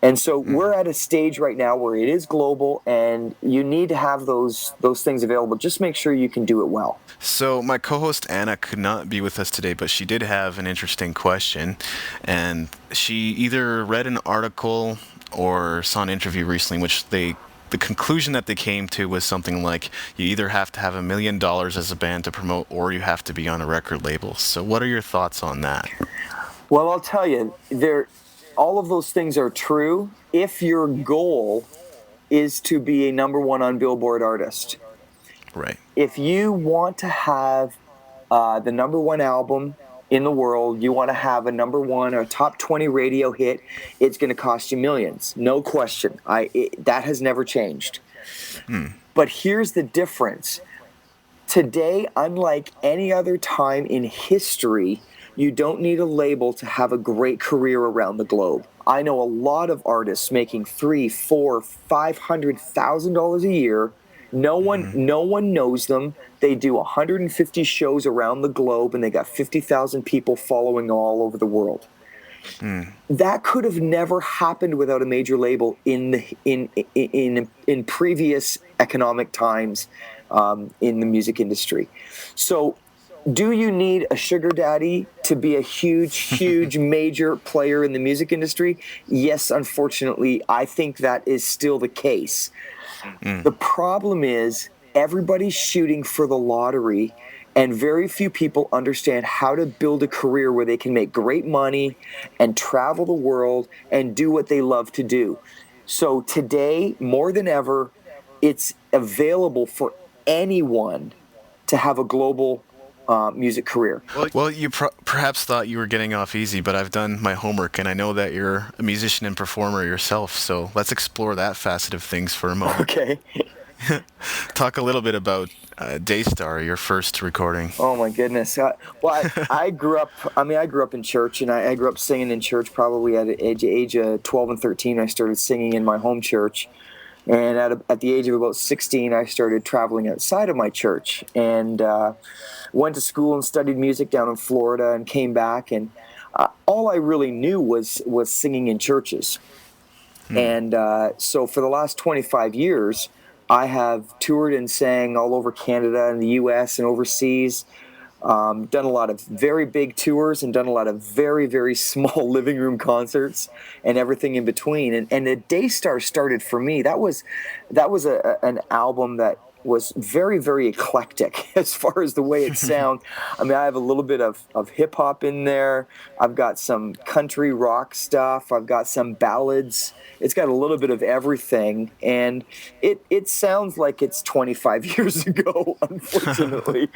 And so we're at a stage right now where it is global, and you need to have those things available. Just make sure you can do it well. So my co-host Anna could not be with us today, but she did have an interesting question, and she either read an article or saw an interview recently in which the conclusion that they came to was something like you either have to have $1 million as a band to promote or you have to be on a record label. So what are your thoughts on that? Well, I'll tell you, all of those things are true if your goal is to be a number one on Billboard artist. Right. If you want to have the number one album in the world, you want to have a number one or top 20 radio hit, it's going to cost you millions. No question. That has never changed. But here's the difference. Today, unlike any other time in history, you don't need a label to have a great career around the globe. I know a lot of artists making $300,000, $400,000, $500,000 a year. No one knows them. They do 150 shows around the globe, and they got 50,000 people following all over the world. That could have never happened without a major label in previous economic times in the music industry. So, do you need a sugar daddy to be a huge major player in the music industry? Yes, unfortunately, I think that is still the case. The problem is everybody's shooting for the lottery, and very few people understand how to build a career where they can make great money and travel the world and do what they love to do. So today, more than ever, it's available for anyone to have a global music career. Well, you perhaps thought you were getting off easy, but I've done my homework, and I know that you're a musician and performer yourself, so let's explore that facet of things for a moment. Okay. Talk a little bit about Daystar, your first recording. Oh my goodness. I grew up in church, and I grew up singing in church probably at the age of 12 and 13. I started singing in my home church. And at the age of about 16, I started traveling outside of my church and went to school and studied music down in Florida and came back. And all I really knew was singing in churches. And so for the last 25 years, I have toured and sang all over Canada and the U.S. and overseas. Done a lot of very big tours and done a lot of very, very small living room concerts and everything in between. And the Daystar started for me. That was an album that was very, very eclectic as far as the way it sounds. I mean, I have a little bit of hip hop in there. I've got some country rock stuff. I've got some ballads. It's got a little bit of everything, and it sounds like it's 25 years ago, unfortunately.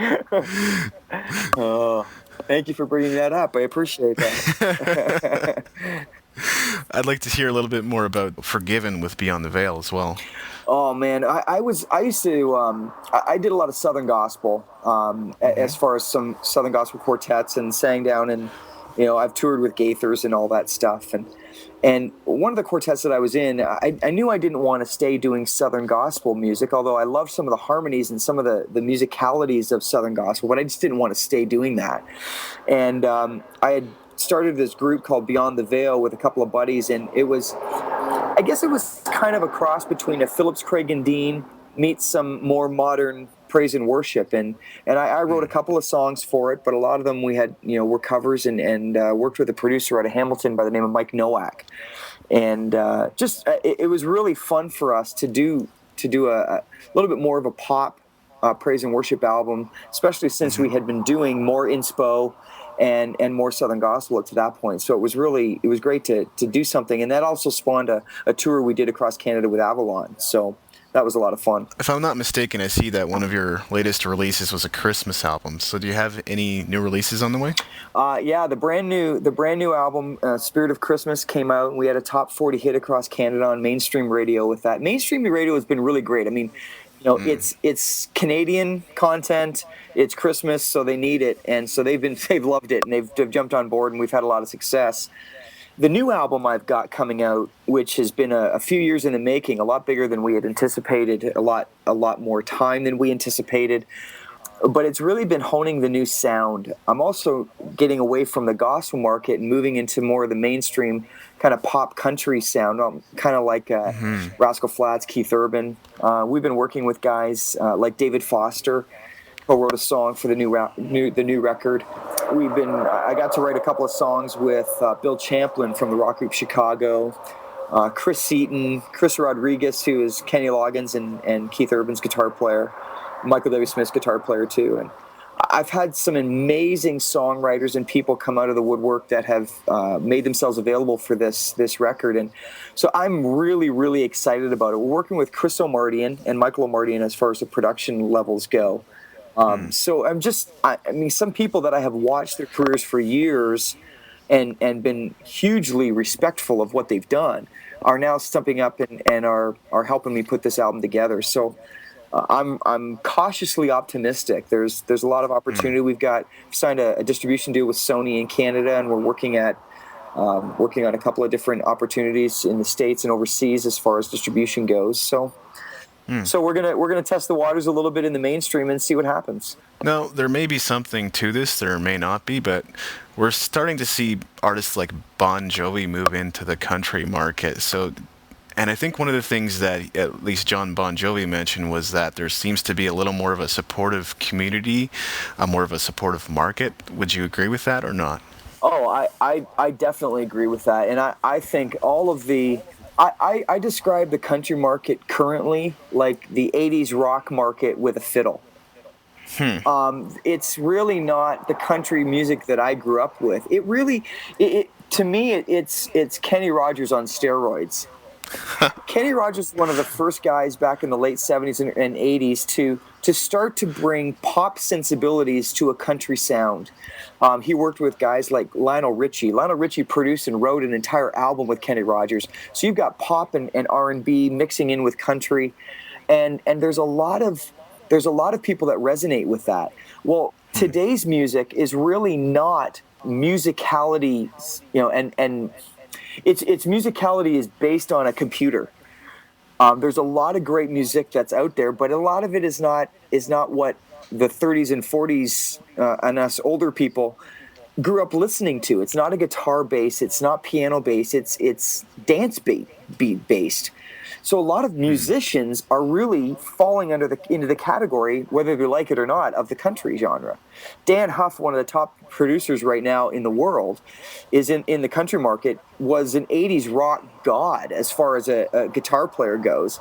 Thank you for bringing that up. I appreciate that. I'd like to hear a little bit more about Forgiven with Beyond the Veil as well. Oh man, I used to I did a lot of Southern gospel as far as some Southern gospel quartets, and sang down, and I've toured with Gaithers and all that stuff, and one of the quartets that I was in, I knew I didn't want to stay doing Southern gospel music, although I loved some of the harmonies and some of the musicalities of Southern gospel, but I just didn't want to stay doing that. And I started this group called Beyond the Veil with a couple of buddies, and I guess it was kind of a cross between a Phillips Craig and Dean meets some more modern praise and worship, and I wrote a couple of songs for it, but a lot of them we had were covers, and worked with a producer out of Hamilton by the name of Mike Nowak, and it was really fun for us to do a little bit more of a pop praise and worship album, especially since we had been doing more inspo and more Southern gospel up to that point. So it was great to do something, and that also spawned a tour we did across Canada with Avalon. So that was a lot of fun. If I'm not mistaken, I see that one of your latest releases was a Christmas album. So do you have any new releases on the way? Yeah, the brand new album, Spirit of Christmas, came out, and we had a top 40 hit across Canada on mainstream radio with that. Mainstream radio has been really great. I mean, it's Canadian content, it's Christmas, so they need it, and so they've loved it, and they've jumped on board, and we've had a lot of success. The new album I've got coming out, which has been a few years in the making, a lot bigger than we had anticipated, a lot more time than we anticipated, but it's really been honing the new sound. I'm also getting away from the gospel market and moving into more of the mainstream kind of pop country sound, kind of like Rascal Flatts, Keith Urban. We've been working with guys like David Foster, who wrote a song for the new record. I got to write a couple of songs with Bill Champlin from the rock group Chicago, Chris Seaton, Chris Rodriguez, who is Kenny Loggins and Keith Urban's guitar player, Michael W. Smith's guitar player too. And I've had some amazing songwriters and people come out of the woodwork that have made themselves available for this record, and so I'm really, really excited about it. We're working with Chris O'Mardian and Michael O'Mardian as far as the production levels go. So I mean, some people that I have watched their careers for years and been hugely respectful of what they've done are now stepping up and are helping me put this album together. So I'm cautiously optimistic. There's a lot of opportunity. We've signed a distribution deal with Sony in Canada, and we're working on a couple of different opportunities in the States and overseas as far as distribution goes. So we're gonna test the waters a little bit in the mainstream and see what happens. Now, there may be something to this, there may not be, but we're starting to see artists like Bon Jovi move into the country market. And I think one of the things that at least John Bon Jovi mentioned was that there seems to be a little more of a supportive community, more of a supportive market. Would you agree with that or not? Oh, I definitely agree with that, and I think all of the. I describe the country market currently like the 80s rock market with a fiddle. It's really not the country music that I grew up with. To me, it's Kenny Rogers on steroids. Kenny Rogers was one of the first guys back in the late 70s and 80s to start to bring pop sensibilities to a country sound. He worked with guys like Lionel Richie. Lionel Richie produced and wrote an entire album with Kenny Rogers. So you've got pop and R&B mixing in with country, and there's a lot of people that resonate with that. Well, today's music is really not musicality, and its musicality is based on a computer. There's a lot of great music that's out there, but a lot of it is not what the 30s and 40s and us older people grew up listening to. It's not a guitar bass, it's not piano bass, it's dance beat based. So a lot of musicians are really falling into the category, whether they like it or not, of the country genre. Dan Huff, one of the top producers right now in the world, is in the country market, was an 80s rock god as far as a guitar player goes.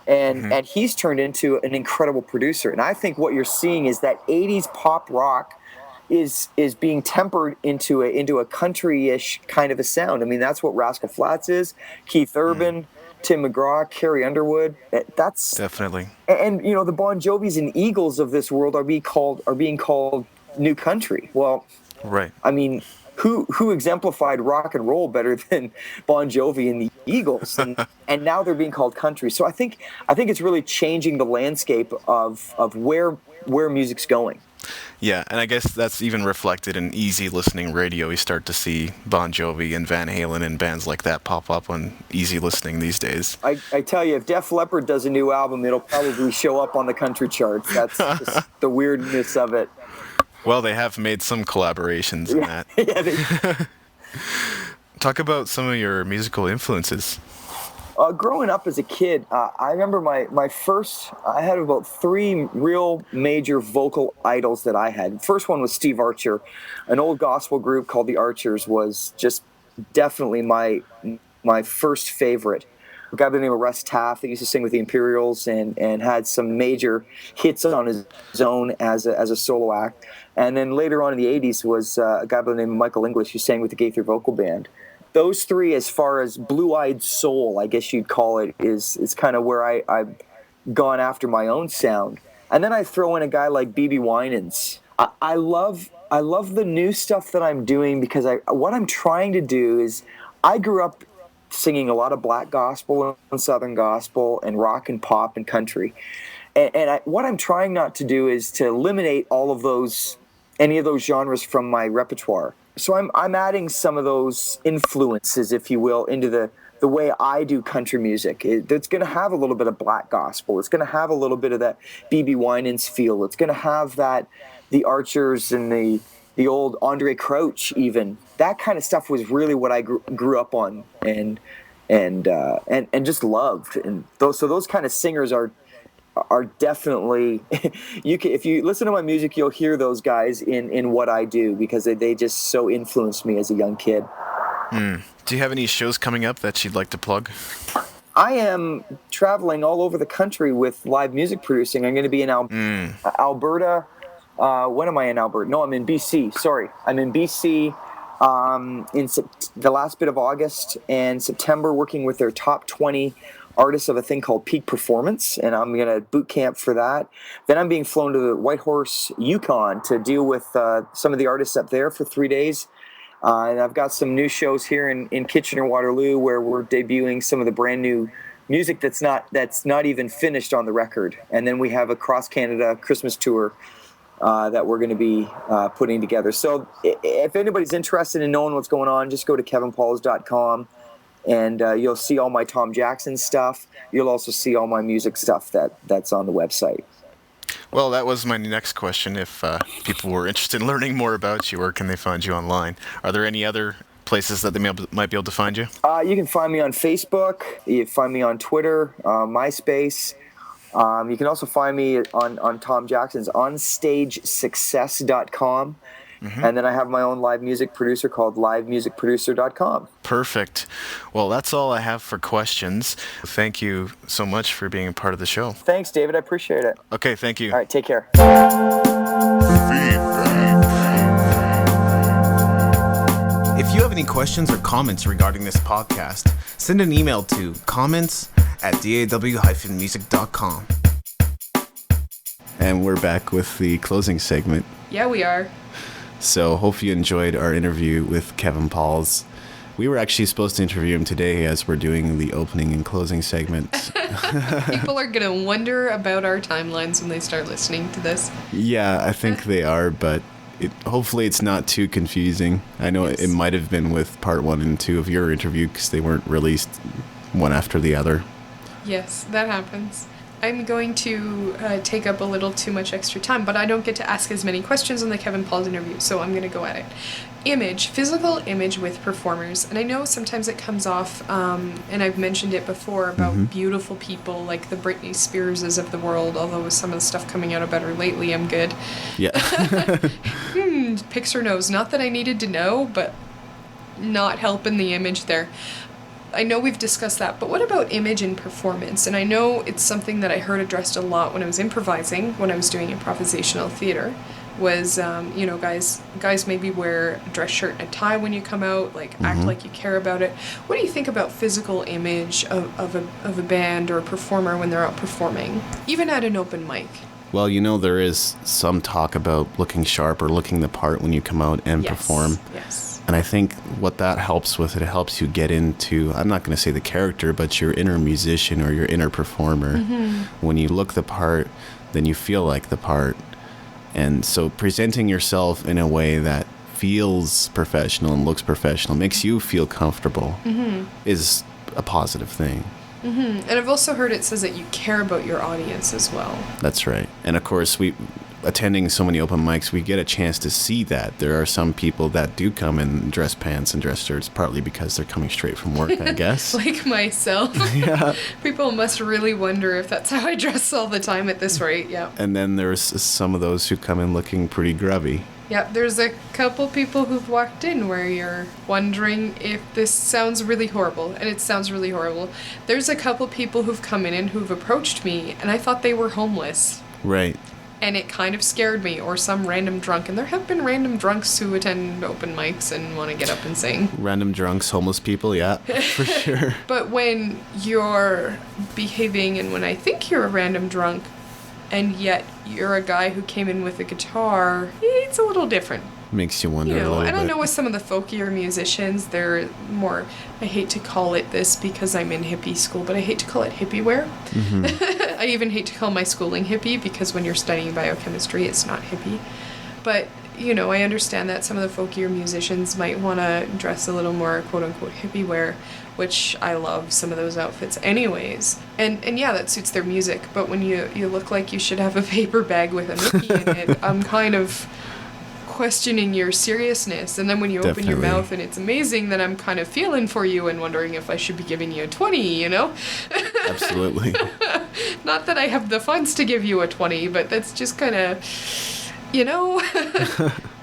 And he's turned into an incredible producer. And I think what you're seeing is that 80s pop rock is being tempered into a country-ish kind of a sound. I mean, that's what Rascal Flatts is, Keith Urban, Tim McGraw, Carrie Underwood. That's definitely. And the Bon Jovis and Eagles of this world are being called new country. Well, right. I mean, who exemplified rock and roll better than Bon Jovi and the Eagles? And now they're being called country. So I think it's really changing the landscape of where music's going. Yeah, and I guess that's even reflected in easy listening radio. We start to see Bon Jovi and Van Halen and bands like that pop up on easy listening these days. I tell you, if Def Leppard does a new album, it'll probably show up on the country charts. That's just the weirdness of it. Well, they have made some collaborations in that. Yeah, they, Talk about some of your musical influences. growing up as a kid, I remember my first, I had about 3 real major vocal idols that I had. First one was Steve Archer. An old gospel group called the Archers was just definitely my first favorite. A guy by the name of Russ Taff that used to sing with the Imperials and had some major hits on his own as a solo act. And then later on in the 80s was a guy by the name of Michael English who sang with the Gaither Vocal Band. Those 3, as far as blue-eyed soul, I guess you'd call it, is kind of where I've gone after my own sound. And then I throw in a guy like B.B. Winans. I love the new stuff that I'm doing because what I'm trying to do is I grew up singing a lot of black gospel and southern gospel and rock and pop and country. And what I'm trying not to do is to eliminate any of those genres from my repertoire. So I'm adding some of those influences, if you will, into the way I do country music. It's going to have a little bit of black gospel. It's going to have a little bit of that B.B. Winans feel. It's going to have the Archers and the old Andre Crouch even. That kind of stuff was really what I grew up on and just loved. And those kind of singers are definitely if you listen to my music, you'll hear those guys in what I do because they just so influenced me as a young kid. Do you have any shows coming up that you'd like to plug? I am traveling all over the country with live music producing. I'm going to be in Alberta. When am I in Alberta? No, I'm in BC. Sorry. I'm in BC in the last bit of August and September, working with their top 20 artists of a thing called Peak Performance, and I'm going to boot camp for that. Then I'm being flown to the Whitehorse, Yukon to deal with some of the artists up there for 3 days. And I've got some new shows here in Kitchener-Waterloo where we're debuting some of the brand new music that's not even finished on the record. And then we have a cross-Canada Christmas tour that we're going to be putting together. So if anybody's interested in knowing what's going on, just go to kevinpauls.com. And you'll see all my Tom Jackson stuff. You'll also see all my music stuff that's on the website. Well, that was my next question. If people were interested in learning more about you, where can they find you online? Are there any other places that they might be able to find you? You can find me on Facebook. You can find me on Twitter, MySpace. You can also find me on Tom Jackson's onstagesuccess.com. Mm-hmm. And then I have my own live music producer called livemusicproducer.com. Perfect. Well, that's all I have for questions. Thank you so much for being a part of the show. Thanks, David. I appreciate it. Okay, thank you. All right, take care. If you have any questions or comments regarding this podcast, send an email to comments@daw-music.com. And we're back with the closing segment. Yeah, we are. So hope you enjoyed our interview with Kevin Pauls. We were actually supposed to interview him today as we're doing the opening and closing segment. People are going to wonder about our timelines when they start listening to this. Yeah, I think they are, but hopefully it's not too confusing. I know it might have been with part 1 and 2 of your interview because they weren't released one after the other. Yes, that happens. I'm going to take up a little too much extra time, but I don't get to ask as many questions on the Kevin Pauls interview, so I'm going to go at it. Image, physical image with performers. And I know sometimes it comes off, and I've mentioned it before, about beautiful people like the Britney Spearses of the world, although with some of the stuff coming out about her lately, I'm good. Yeah. Picks her nose. Not that I needed to know, but not helping the image there. I know we've discussed that, but what about image and performance? And I know it's something that I heard addressed a lot when I was improvising, when I was doing improvisational theater, was, guys maybe wear a dress shirt and a tie when you come out, act like you care about it. What do you think about physical image of a band or a performer when they're out performing, even at an open mic? Well, there is some talk about looking sharp or looking the part when you come out and perform. Yes. And I think what that helps with, it helps you get into, I'm not going to say the character, but your inner musician or your inner performer. When you look the part, then you feel like the part. And so presenting yourself in a way that feels professional and looks professional, makes you feel comfortable, is a positive thing. And I've also heard it says that you care about your audience as well. That's right. And of course, attending so many open mics, we get a chance to see that. There are some people that do come in dress pants and dress shirts, partly because they're coming straight from work, I guess. Like myself. Yeah. People must really wonder if that's how I dress all the time at this rate. Yeah. And then there's some of those who come in looking pretty grubby. Yeah, there's a couple people who've walked in where you're wondering if this sounds really horrible, and it sounds really horrible. There's a couple people who've come in and who've approached me, and I thought they were homeless. Right. And it kind of scared me, or some random drunk. And there have been random drunks who attend open mics and want to get up and sing. Random drunks, homeless people, yeah, for sure. But when you're behaving, and when I think you're a random drunk, and yet you're a guy who came in with a guitar, it's a little different. Makes you wonder You a know, little I don't bit. know, with some of the folkier musicians, they're more, I hate to call it this because I'm in hippie school, but I hate to call it hippie wear. Mm-hmm. I even hate to call my schooling hippie, because when you're studying biochemistry, it's not hippie. But, you know, I understand that some of the folkier musicians might want to dress a little more quote-unquote hippie wear, which I love some of those outfits anyways. And yeah, that suits their music, but when you look like you should have a paper bag with a Mickey in it, I'm kind of questioning your seriousness. And then when you open your Definitely. mouth and it's amazing, then I'm kind of feeling for you and wondering if I should be giving you a 20, you know? Absolutely. Not that I have the funds to give you a 20, but that's just kind of, you know?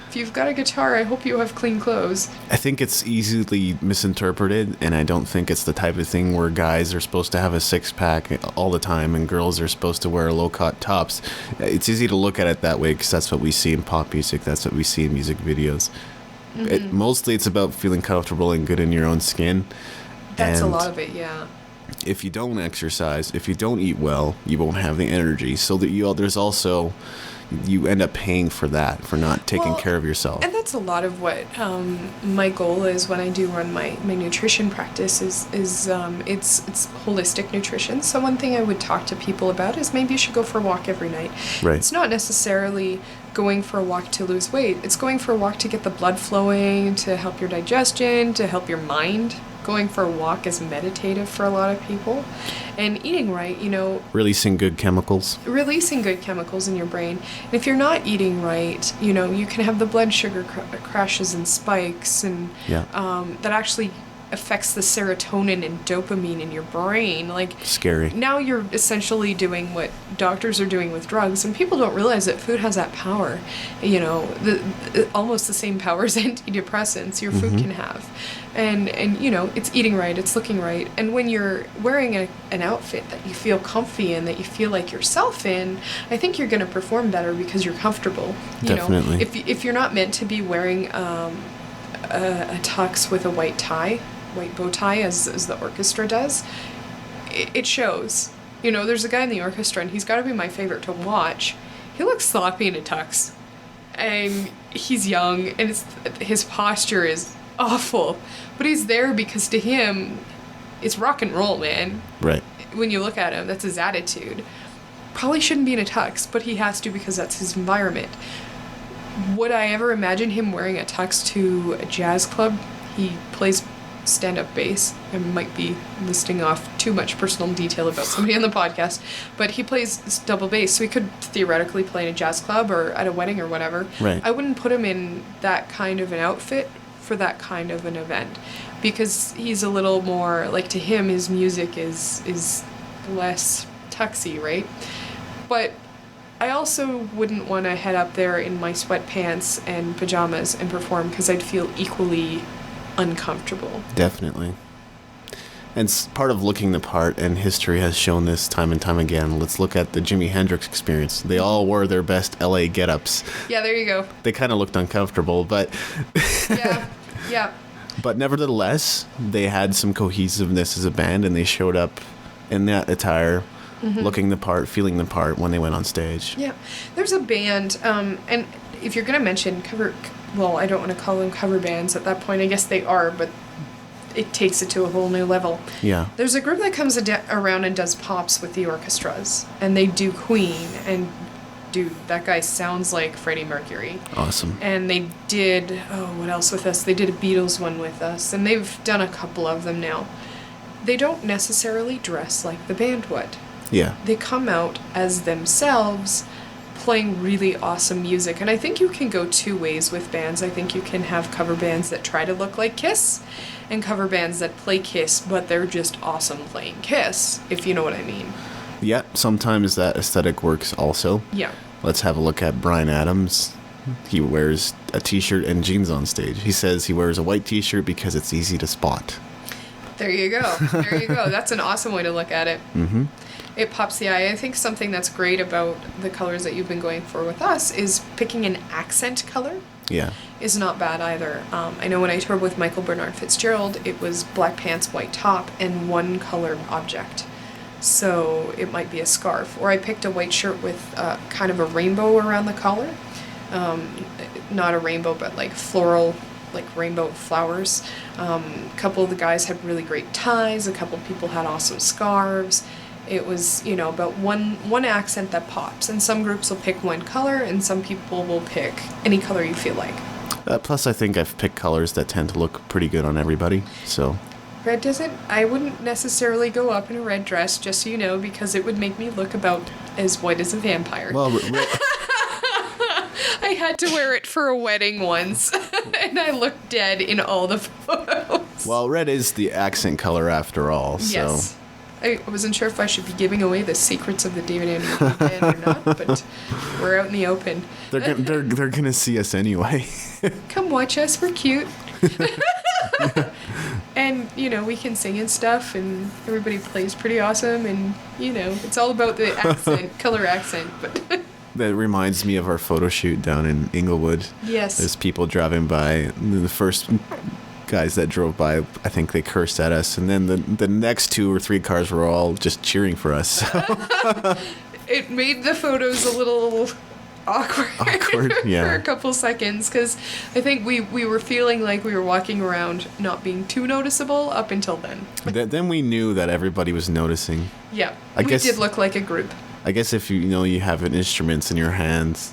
If you've got a guitar, I hope you have clean clothes. I think it's easily misinterpreted, and I don't think it's the type of thing where guys are supposed to have a six-pack all the time and girls are supposed to wear low-cut tops. It's easy to look at it that way because that's what we see in pop music. That's what we see in music videos. Mostly it's about feeling comfortable and good in your own skin. That's And a lot of it, yeah. if you don't exercise, if you don't eat well, you won't have the energy. So that there's also, you end up paying for that, for not taking Well, care of yourself. And that's a lot of what my goal is when I do run my nutrition practice is it's holistic nutrition. So one thing I would talk to people about is maybe you should go for a walk every night. Right. It's not necessarily going for a walk to lose weight. It's going for a walk to get the blood flowing, to help your digestion, to help your mind. Going for a walk is meditative for a lot of people. And eating right, you know, Releasing good chemicals. releasing good chemicals in your brain. And if you're not eating right, you know, you can have the blood sugar crashes and spikes, and Yeah. that actually affects the serotonin and dopamine in your brain. Like, Scary. now you're essentially doing what doctors are doing with drugs, and people don't realize that food has that power. You know, almost the same power as antidepressants your food can have. And you know, it's eating right, it's looking right. And when you're wearing an outfit that you feel comfy in, that you feel like yourself in, I think you're going to perform better because you're comfortable. You Definitely. know, if you're not meant to be wearing a tux with a white bow tie, as the orchestra does, it shows. You know, there's a guy in the orchestra, and he's got to be my favorite to watch. He looks sloppy in a tux, and he's young, and his posture is awful, but he's there because to him, it's rock and roll, man. Right. When you look at him, that's his attitude. Probably shouldn't be in a tux, but he has to because that's his environment. Would I ever imagine him wearing a tux to a jazz club? He plays stand-up bass. I might be listing off too much personal detail about somebody on the podcast, but he plays double bass, so he could theoretically play in a jazz club or at a wedding or whatever. Right. I wouldn't put him in that kind of an outfit for that kind of an event, because he's a little more, like, to him, his music is less tuxy, right? But I also wouldn't want to head up there in my sweatpants and pajamas and perform, because I'd feel equally uncomfortable. Definitely. And part of looking the part, and history has shown this time and time again. Let's look at the Jimi Hendrix experience. They all wore their best LA get-ups. Yeah, there you go. They kind of looked uncomfortable, but Yeah. but nevertheless, they had some cohesiveness as a band, and they showed up in that attire, looking the part, feeling the part when they went on stage. Yeah. There's a band, and if you're going to mention well, I don't want to call them cover bands at that point. I guess they are, but it takes it to a whole new level. Yeah. There's a group that comes around and does pops with the orchestras, and they do Queen, and dude, that guy sounds like Freddie Mercury. Awesome. And they did, what else with us? They did a Beatles one with us, and they've done a couple of them now. They don't necessarily dress like the band would. Yeah. They come out as themselves, playing really awesome music. And I think you can go two ways with bands. I think you can have cover bands that try to look like Kiss and cover bands that play Kiss, but they're just awesome playing Kiss, if you know what I mean. Yeah, sometimes that aesthetic works also. Yeah. Let's have a look at Bryan Adams. He wears a t-shirt and jeans on stage. He says he wears a white t-shirt because it's easy to spot. There you go. There you go. That's an awesome way to look at it. Mm-hmm. It pops the eye. I think something that's great about the colors that you've been going for with us is picking an accent color. Yeah. Is not bad either. I know when I toured with Michael Bernard Fitzgerald, it was black pants, white top, and one color object. So it might be a scarf. Or I picked a white shirt with kind of a rainbow around the collar. Not a rainbow, but like floral, like rainbow flowers. A couple of the guys had really great ties. A couple of people had awesome scarves. It was, you know, about one accent that pops. And some groups will pick one color, and some people will pick any color you feel like. Plus, I think I've picked colors that tend to look pretty good on everybody, so... Red doesn't... I wouldn't necessarily go up in a red dress, just so you know, because it would make me look about as white as a vampire. Well, I had to wear it for a wedding once, and I looked dead in all the photos. well, red is the accent color after all, so... Yes. I wasn't sure if I should be giving away the secrets of the David Andrew Wiebe band or not, but we're out in the open. They're gonna see us anyway. Come watch us, we're cute. And, you know, we can sing and stuff, and everybody plays pretty awesome, and, you know, it's all about the accent, color accent, but... That reminds me of our photo shoot down in Inglewood. Yes. There's people driving by. The first guys that drove by, I think they cursed at us, and then the next 2 or 3 cars were all just cheering for us. So. It made the photos a little awkward yeah. for a couple seconds, because I think we were feeling like we were walking around not being too noticeable up until then. Then we knew that everybody was noticing. Yeah, I guess- we did look like a group. I guess if you have an instruments in your hands.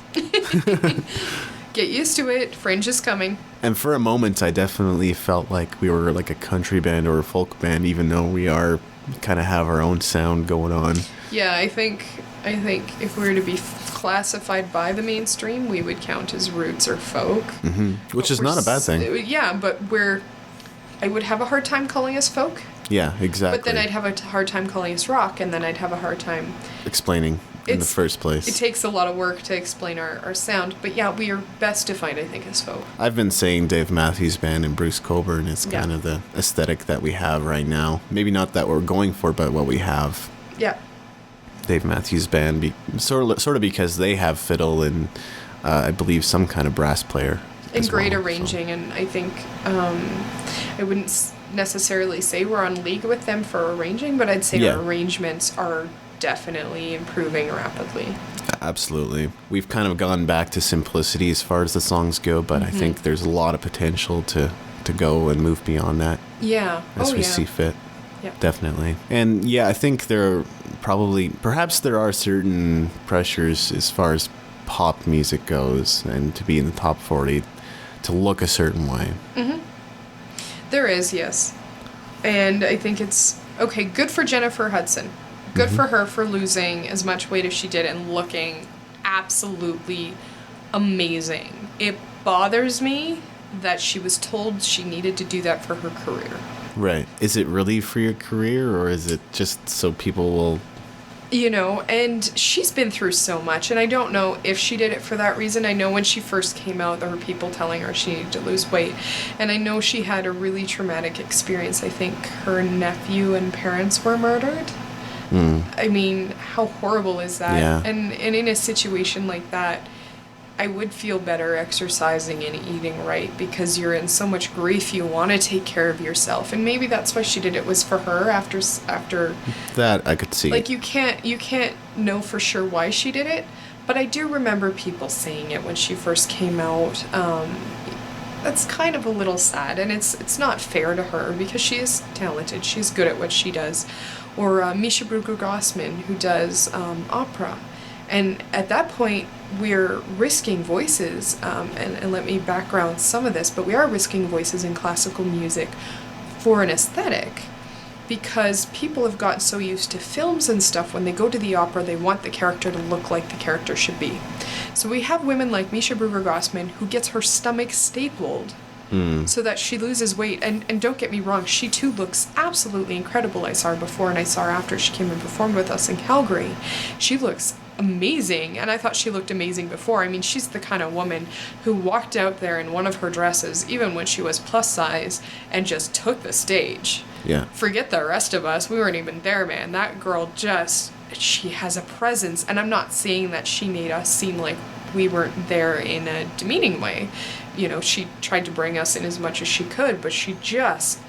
Get used to it. Fringe is coming. And for a moment, I definitely felt like we were like a country band or a folk band, even though we kind of have our own sound going on. Yeah, I think if we were to be classified by the mainstream, we would count as roots or folk. Mm-hmm. Which is not a bad thing. Yeah, but I would have a hard time calling us folk. Yeah, exactly. But then I'd have a hard time calling us rock, and then I'd have a hard time explaining in the first place. It takes a lot of work to explain our sound, but yeah, we are best defined, I think, as folk. I've been saying Dave Matthews Band and Bruce Coburn is kind of the aesthetic that we have right now. Maybe not that we're going for, but what we have. Yeah. Dave Matthews Band, sort of because they have fiddle and I believe some kind of brass player. And great arranging, and I think I wouldn't necessarily say we're on league with them for arranging, but I'd say our arrangements are definitely improving rapidly. Absolutely. We've kind of gone back to simplicity as far as the songs go, but I think there's a lot of potential to go and move beyond that. Yeah. As we see fit. Yeah. Definitely. And yeah, I think perhaps there are certain pressures as far as pop music goes, and to be in the top 40, to look a certain way. Mm-hmm. There is, yes. And I think it's, okay, good for Jennifer Hudson. Good for her for losing as much weight as she did and looking absolutely amazing. It bothers me that she was told she needed to do that for her career. Right. Is it really for your career, or is it just so people will... You know, and she's been through so much, and I don't know if she did it for that reason. I know when she first came out, there were people telling her she needed to lose weight, and I know she had a really traumatic experience. I think her nephew and parents were murdered. I mean, how horrible is that? Yeah. And in a situation like that, I would feel better exercising and eating right, because you're in so much grief, you want to take care of yourself. And maybe that's why she did it, was for her after That I could see. Like, you can't know for sure why she did it, but I do remember people saying it when she first came out. That's kind of a little sad, and it's not fair to her, because she is talented, she's good at what she does. Or Misha Bruegger-Grossman, who does opera. And at that point, we're risking voices, and let me background some of this, but we are risking voices in classical music for an aesthetic. because people have gotten so used to films and stuff. When they go to the opera, they want the character to look like the character should be. So we have women like Misha Bruger-Gossman, who gets her stomach stapled so that she loses weight. And don't get me wrong, she too looks absolutely incredible. I saw her before and I saw her after she came and performed with us in Calgary. She looks amazing, and I thought she looked amazing before. I mean, she's the kind of woman who walked out there in one of her dresses, even when she was plus size, and just took the stage. Yeah. Forget the rest of us. We weren't even there, man. That girl just, she has a presence, and I'm not saying that she made us seem like we weren't there in a demeaning way. You know, she tried to bring us in as much as she could, but she just,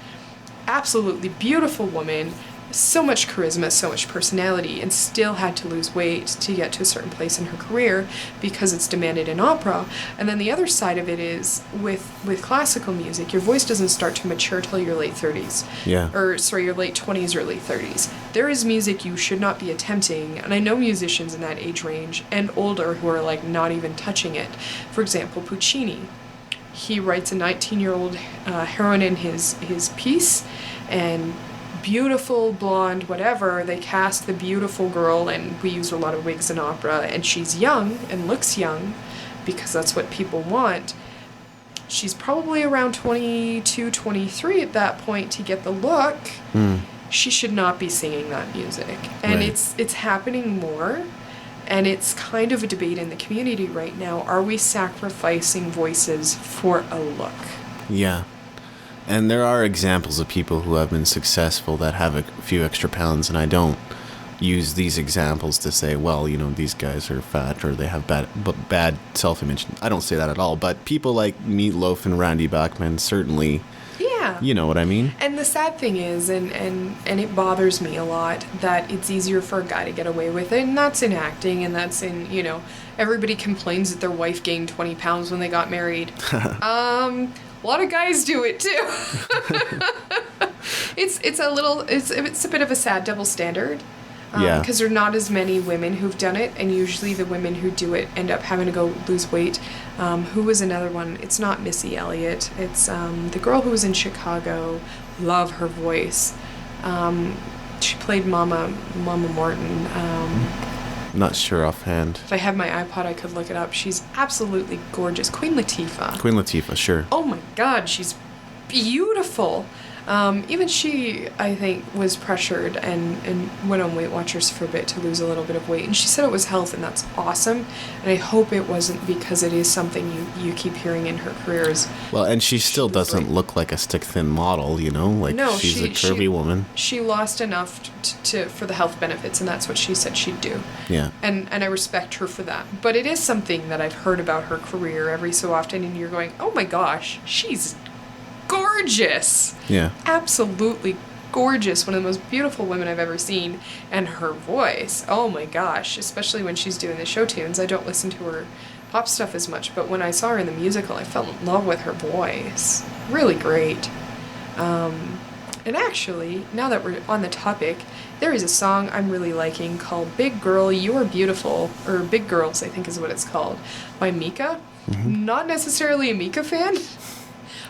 absolutely beautiful woman, so much charisma, so much personality, and still had to lose weight to get to a certain place in her career because it's demanded in opera. And then the other side of it is with classical music, your voice doesn't start to mature till your late 30s. Yeah. Or, sorry, your late 20s or late 30s. There is music you should not be attempting, and I know musicians in that age range and older who are like not even touching it. For example, Puccini. He writes a 19-year-old heroine in his piece, and beautiful, blonde, whatever, they cast the beautiful girl, and we use a lot of wigs in opera, and she's young and looks young because that's what people want. She's probably around 22, 23 at that point to get the look. She should not be singing that music. And Right. it's happening more, and it's kind of a debate in the community right now. Are we sacrificing voices for a look? Yeah. And there are examples of people who have been successful that have a few extra pounds, and I don't use these examples to say, well, you know, these guys are fat or they have bad self-image. I don't say that at all, but people like Meatloaf and Randy Bachman certainly, Yeah. you know what I mean? And the sad thing is, and it bothers me a lot, that it's easier for a guy to get away with it, and that's in acting, and that's in, you know, everybody complains that their wife gained 20 pounds when they got married. A lot of guys do it too. It's a bit of a sad double standard. Yeah. Because there are not as many women who've done it, and usually the women who do it end up having to go lose weight. Who was another one? It's not Missy Elliott. It's the girl who was in Chicago. Love her voice. She played Mama Morton. Not sure offhand. If I had my iPod, I could look it up. She's absolutely gorgeous. Queen Latifah. Queen Latifah, sure. Oh my God, she's beautiful. Even she, I think, was pressured and went on Weight Watchers for a bit to lose a little bit of weight. And she said it was health, and that's awesome. And I hope it wasn't because it is something you keep hearing in her careers. Well, and she still doesn't look like a stick-thin model, you know? Like, No, she's a curvy woman. She lost enough for the health benefits, and that's what she said she'd do. Yeah. And I respect her for that. But it is something that I've heard about her career every so often, and you're going, oh my gosh, she's gorgeous. Yeah. Absolutely gorgeous. One of the most beautiful women I've ever seen. And her voice, oh my gosh, especially when she's doing the show tunes. I don't listen to her pop stuff as much, but when I saw her in the musical, I fell in love with her voice. Really great. And actually, now that we're on the topic, there is a song I'm really liking called Big Girl, You Are Beautiful, or Big Girls, I think is what it's called, by Mika. Not necessarily a Mika fan,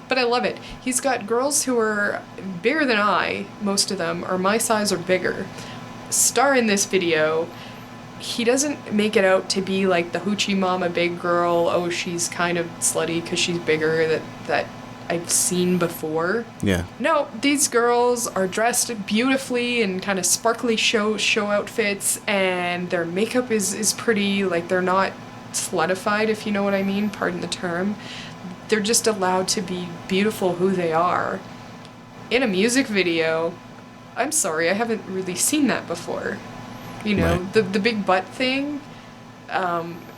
but I love it. He's got girls who are bigger than I, most of them, are my size or bigger, star in this video. He doesn't make it out to be like the hoochie mama big girl, oh, she's kind of slutty because she's bigger, that I've seen before. Yeah. No, these girls are dressed beautifully in kind of sparkly show outfits, and their makeup is pretty, like they're not slutified, if you know what I mean, pardon the term. They're just allowed to be beautiful who they are. In a music video, I'm sorry, I haven't really seen that before. You know, Right. the big butt thing,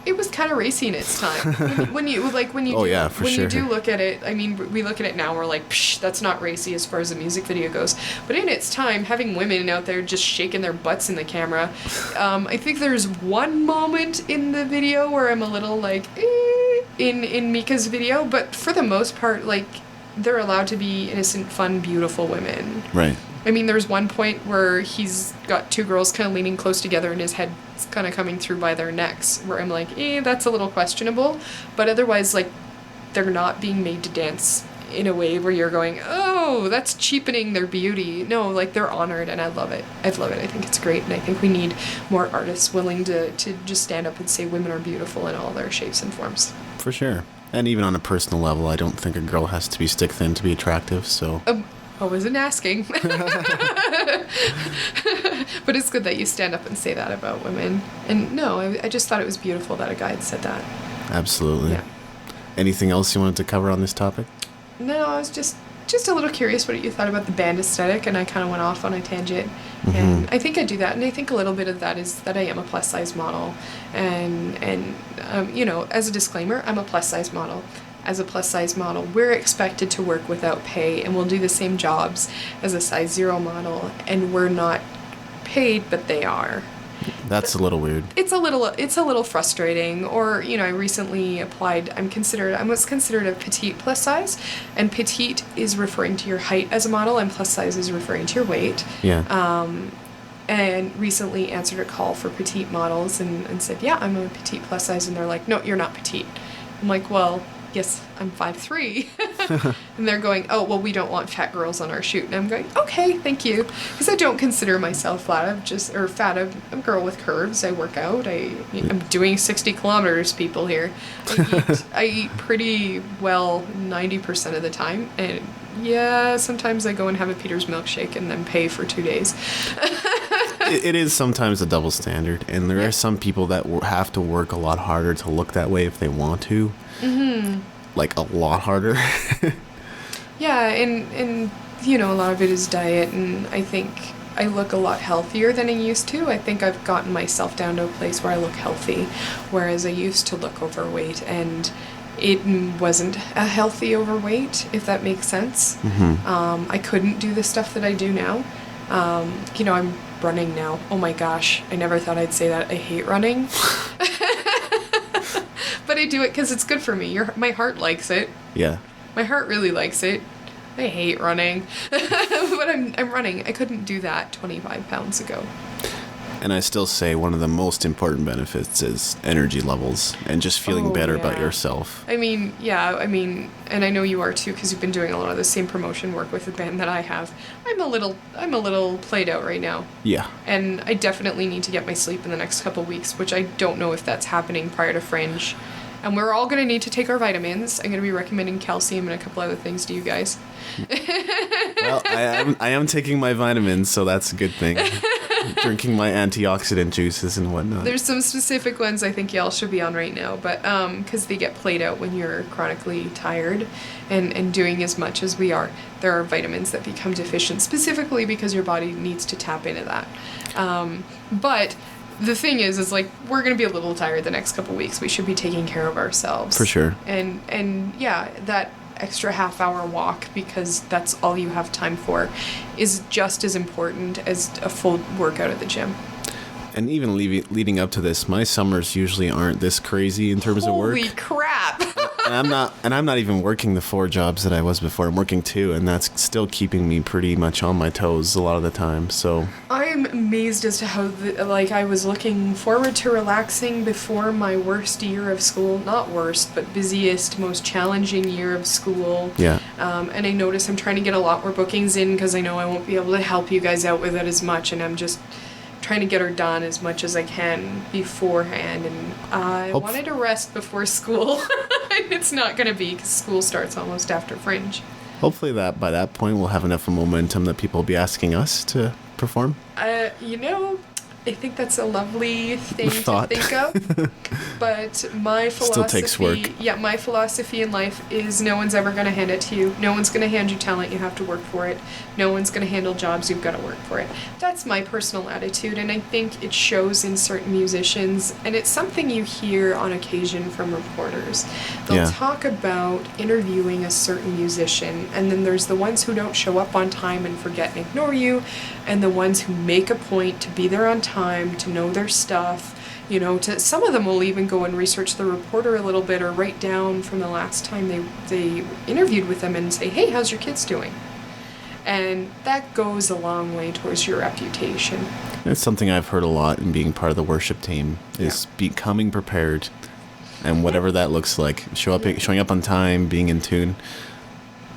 it was kind of racy in its time. when you Oh, do, yeah, for when sure. you do look at it, I mean, we look at it now, we're like, psh, that's not racy as far as a music video goes. But in its time, having women out there just shaking their butts in the camera, I think there's one moment in the video where I'm a little like, in Mika's video, but for the most part, like, they're allowed to be innocent, fun, beautiful women. Right. I mean, there's one point where he's got two girls kind of leaning close together and his head's kind of coming through by their necks, where I'm like, that's a little questionable. But otherwise, like, they're not being made to dance in a way where you're going, oh, that's cheapening their beauty. No, like, they're honored, and I love it. I love it. I think it's great, and I think we need more artists willing to just stand up and say women are beautiful in all their shapes and forms. For sure. And even on a personal level, I don't think a girl has to be stick thin to be attractive, so... I wasn't asking. But it's good that you stand up and say that about women. And no, I just thought it was beautiful that a guy had said that. Absolutely. Yeah. Anything else you wanted to cover on this topic? No, I was just a little curious what you thought about the band aesthetic, and I kind of went off on a tangent. And I think I do that, and I think a little bit of that is that I am a plus-size model. And you know, as a disclaimer, I'm a plus-size model. As a plus-size model, we're expected to work without pay, and we'll do the same jobs as a size 0 model, and we're not paid, but they are. That's a little weird. It's a little frustrating. Or, you know, I recently applied, I was considered a petite plus size, and petite is referring to your height as a model, and plus size is referring to your weight. Yeah. And recently answered a call for petite models and said, yeah, I'm a petite plus size, and they're like, no, you're not petite. I'm like, well, yes, I'm 5'3". And they're going, oh, well, we don't want fat girls on our shoot. And I'm going, okay, thank you. Because I don't consider myself fat. I'm a girl with curves. I work out. I'm doing 60 kilometers, people here. I eat pretty well 90% of the time. And yeah, sometimes I go and have a Peter's milkshake and then pay for 2 days. It is sometimes a double standard. And there are some people that have to work a lot harder to look that way if they want to. Mm-hmm. Like a lot harder. Yeah, and you know, a lot of it is diet, and I think I look a lot healthier than I used to. I think I've gotten myself down to a place where I look healthy, whereas I used to look overweight, and it wasn't a healthy overweight, if that makes sense. Mm-hmm. I couldn't do the stuff that I do now. You know, I'm running now. Oh my gosh, I never thought I'd say that. I hate running. But I do it because it's good for me. My heart likes it. Yeah. My heart really likes it. I hate running. But I'm running. I couldn't do that 25 pounds ago. And I still say one of the most important benefits is energy levels and just feeling better about yourself. I mean, and I know you are too, because you've been doing a lot of the same promotion work with the band that I have. I'm a little played out right now. Yeah. And I definitely need to get my sleep in the next couple weeks, which I don't know if that's happening prior to Fringe. And we're all going to need to take our vitamins. I'm going to be recommending calcium and a couple other things to you guys. Well, I am taking my vitamins, so that's a good thing. Drinking my antioxidant juices and whatnot. There's some specific ones I think y'all should be on right now, but because they get played out when you're chronically tired and doing as much as we are. There are vitamins that become deficient specifically because your body needs to tap into that. But the thing is like, we're going to be a little tired the next couple weeks. We should be taking care of ourselves. For sure. And yeah, that extra half-hour walk, because that's all you have time for, is just as important as a full workout at the gym. And even leading up to this, my summers usually aren't this crazy in terms of work. Holy crap! And I'm not even working the 4 jobs that I was before. I'm working 2, and that's still keeping me pretty much on my toes a lot of the time. So I'm amazed as to how I was looking forward to relaxing before my worst year of school. Not worst, but busiest, most challenging year of school. Yeah. And I notice I'm trying to get a lot more bookings in because I know I won't be able to help you guys out with it as much, and I'm just trying to get her done as much as I can beforehand, and I wanted to rest before school. It's not going to be, because school starts almost after Fringe. Hopefully that by that point we'll have enough momentum that people will be asking us to perform. You know, I think that's a lovely thing to think of. But my philosophy still takes work. Yeah, my philosophy in life is no one's ever going to hand it to you. No one's going to hand you talent. You have to work for it. No one's going to handle jobs. You've got to work for it. That's my personal attitude, and I think it shows in certain musicians, and it's something you hear on occasion from reporters. They'll talk about interviewing a certain musician, and then there's the ones who don't show up on time and forget and ignore you, and the ones who make a point to be there on time, to know their stuff. You know, some of them will even go and research the reporter a little bit, or write down from the last time they interviewed with them and say, hey, how's your kids doing? And that goes a long way towards your reputation. It's something I've heard a lot in being part of the worship team, is becoming prepared, and whatever that looks like, showing up on time, being in tune.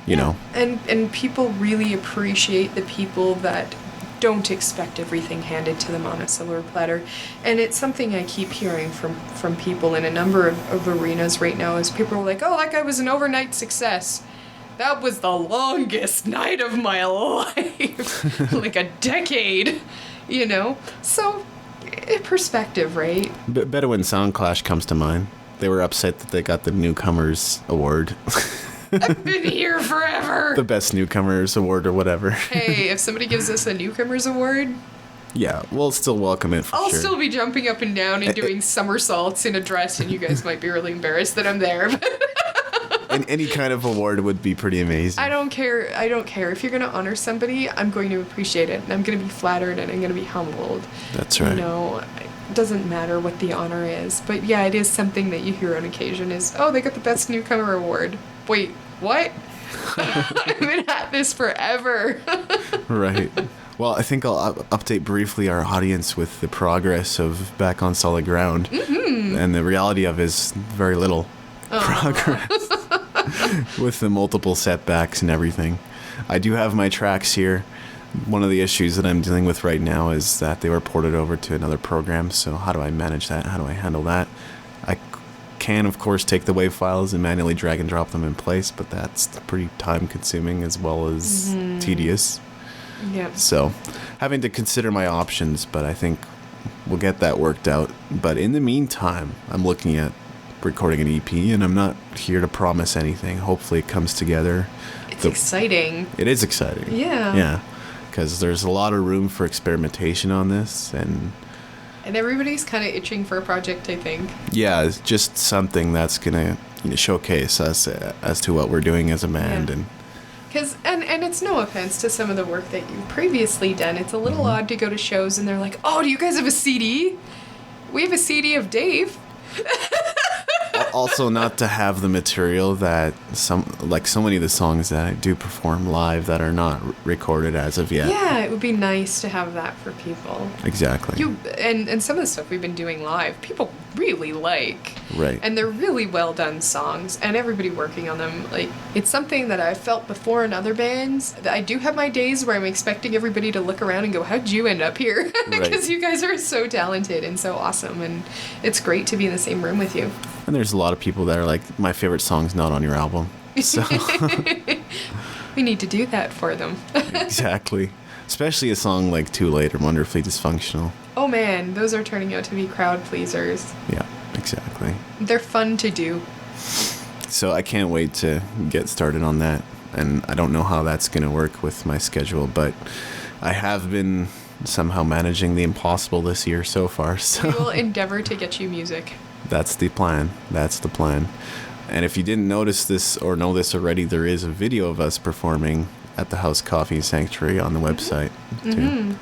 you know. And people really appreciate the people that don't expect everything handed to them on a silver platter. And it's something I keep hearing from people in a number of arenas right now, is people are like, oh, that guy was an overnight success. That was the longest night of my life. Like a decade, you know? So, perspective, right? Bedouin Sound Clash comes to mind. They were upset that they got the Newcomers Award. I've been here forever. The Best Newcomers Award or whatever. Hey, if somebody gives us a Newcomers Award, yeah, we'll still welcome it for I'll sure. still be jumping up and down and doing somersaults in a dress, and you guys might be really embarrassed that I'm there. And any kind of award would be pretty amazing. I don't care. If you're going to honor somebody, I'm going to appreciate it, and I'm going to be flattered, and I'm going to be humbled. That's right. You know, it doesn't matter what the honor is. But yeah, it is something that you hear on occasion is, oh, they got the Best Newcomer Award. Wait, what? I've been at this forever. Right. Well, I think I'll update briefly our audience with the progress of Back on Solid Ground. Mm-hmm. And the reality of is very little progress with the multiple setbacks and everything. I do have my tracks here. One of the issues that I'm dealing with right now is that they were ported over to another program. So how do I manage that? How do I handle that? I can, of course, take the WAV files and manually drag and drop them in place, but that's pretty time consuming as well as tedious. Yep. So having to consider my options, but I think we'll get that worked out. But in the meantime, I'm looking at recording an EP, and I'm not here to promise anything. Hopefully it comes together. It's exciting. It is exciting. Yeah. Yeah. Because there's a lot of room for experimentation on this, and everybody's kind of itching for a project, I think. Yeah, it's just something that's gonna showcase us as to what we're doing as a band. Yeah. And Because, and it's no offense to some of the work that you've previously done. It's a little odd to go to shows and they're like, oh, do you guys have a CD? We have a CD of Dave. also not to have the material that so many of the songs that I do perform live that are not recorded as of yet. Yeah, it would be nice to have that for people. Exactly. And some of the stuff we've been doing live, people really like. Right. And they're really well done songs, and everybody working on them. Like, it's something that I've felt before in other bands. That I do have my days where I'm expecting everybody to look around and go, how'd you end up here? Because Right. you guys are so talented and so awesome, and it's great to be in the same room with you. And there's a lot of people that are like, my favorite song's not on your album. So We need to do that for them. exactly. Especially a song like Too Late or Wonderfully Dysfunctional. Oh man, those are turning out to be crowd pleasers. Yeah, exactly. They're fun to do. So I can't wait to get started on that. And I don't know how that's going to work with my schedule, but I have been somehow managing the impossible this year so far. So We will endeavor to get you music. that's the plan. That's the plan. And if you didn't notice this or know this already, there is a video of us performing at the House Coffee Sanctuary on the website, too. Mm-hmm.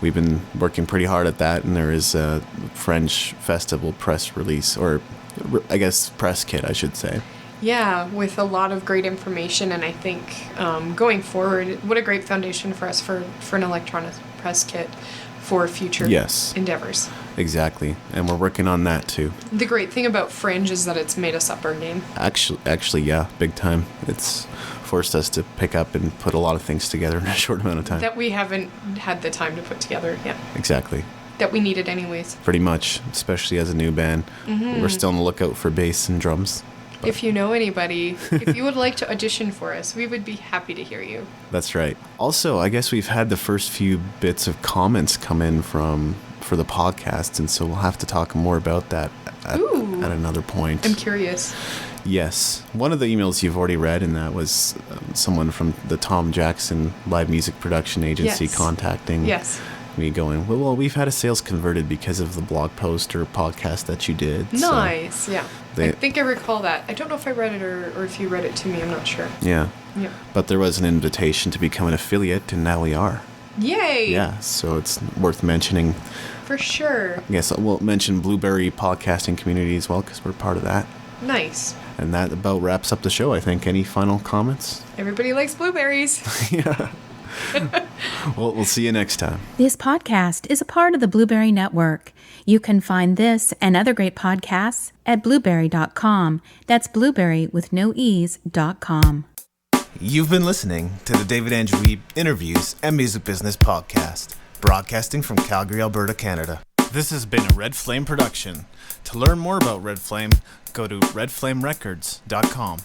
We've been working pretty hard at that, and there is a French festival press release, or I guess press kit, I should say. Yeah, with a lot of great information, and I think going forward, what a great foundation for us for an electronic press kit for future Yes. endeavors. Exactly, and we're working on that too. The great thing about Fringe is that it's made us up our game. Actually, yeah, big time. It's forced us to pick up and put a lot of things together in a short amount of time. That we haven't had the time to put together yet. Exactly. That we needed anyways. Pretty much, especially as a new band. Mm-hmm. We're still on the lookout for bass and drums. If you know anybody, if you would like to audition for us, we would be happy to hear you. That's right. Also, I guess we've had the first few bits of comments come in for the podcast, and so we'll have to talk more about that at another point. I'm curious. Yes. One of the emails you've already read, and that was someone from the Tom Jackson Live Music Production Agency Yes. contacting Yes. me going, well, we've had a sales converted because of the blog post or podcast that you did. So, Nice, yeah. they- I think I recall that. I don't know if I read it or if you read it to me. I'm not sure. yeah. Yeah. But there was an invitation to become an affiliate, and now we are. Yay! Yeah, so it's worth mentioning. For sure. I guess we'll mention Blueberry Podcasting Community as well, because we're part of that. Nice. And that about wraps up the show, I think. Any final comments? Everybody likes blueberries. Yeah. Well, we'll see you next time. This podcast is a part of the Blueberry Network. You can find this and other great podcasts at blueberry.com. That's blueberry with no e's.com. You've been listening to the David Andrew Wiebe Interviews and Music Business Podcast, broadcasting from Calgary, Alberta, Canada. This has been a Red Flame production. To learn more about Red Flame, go to redflamerecords.com.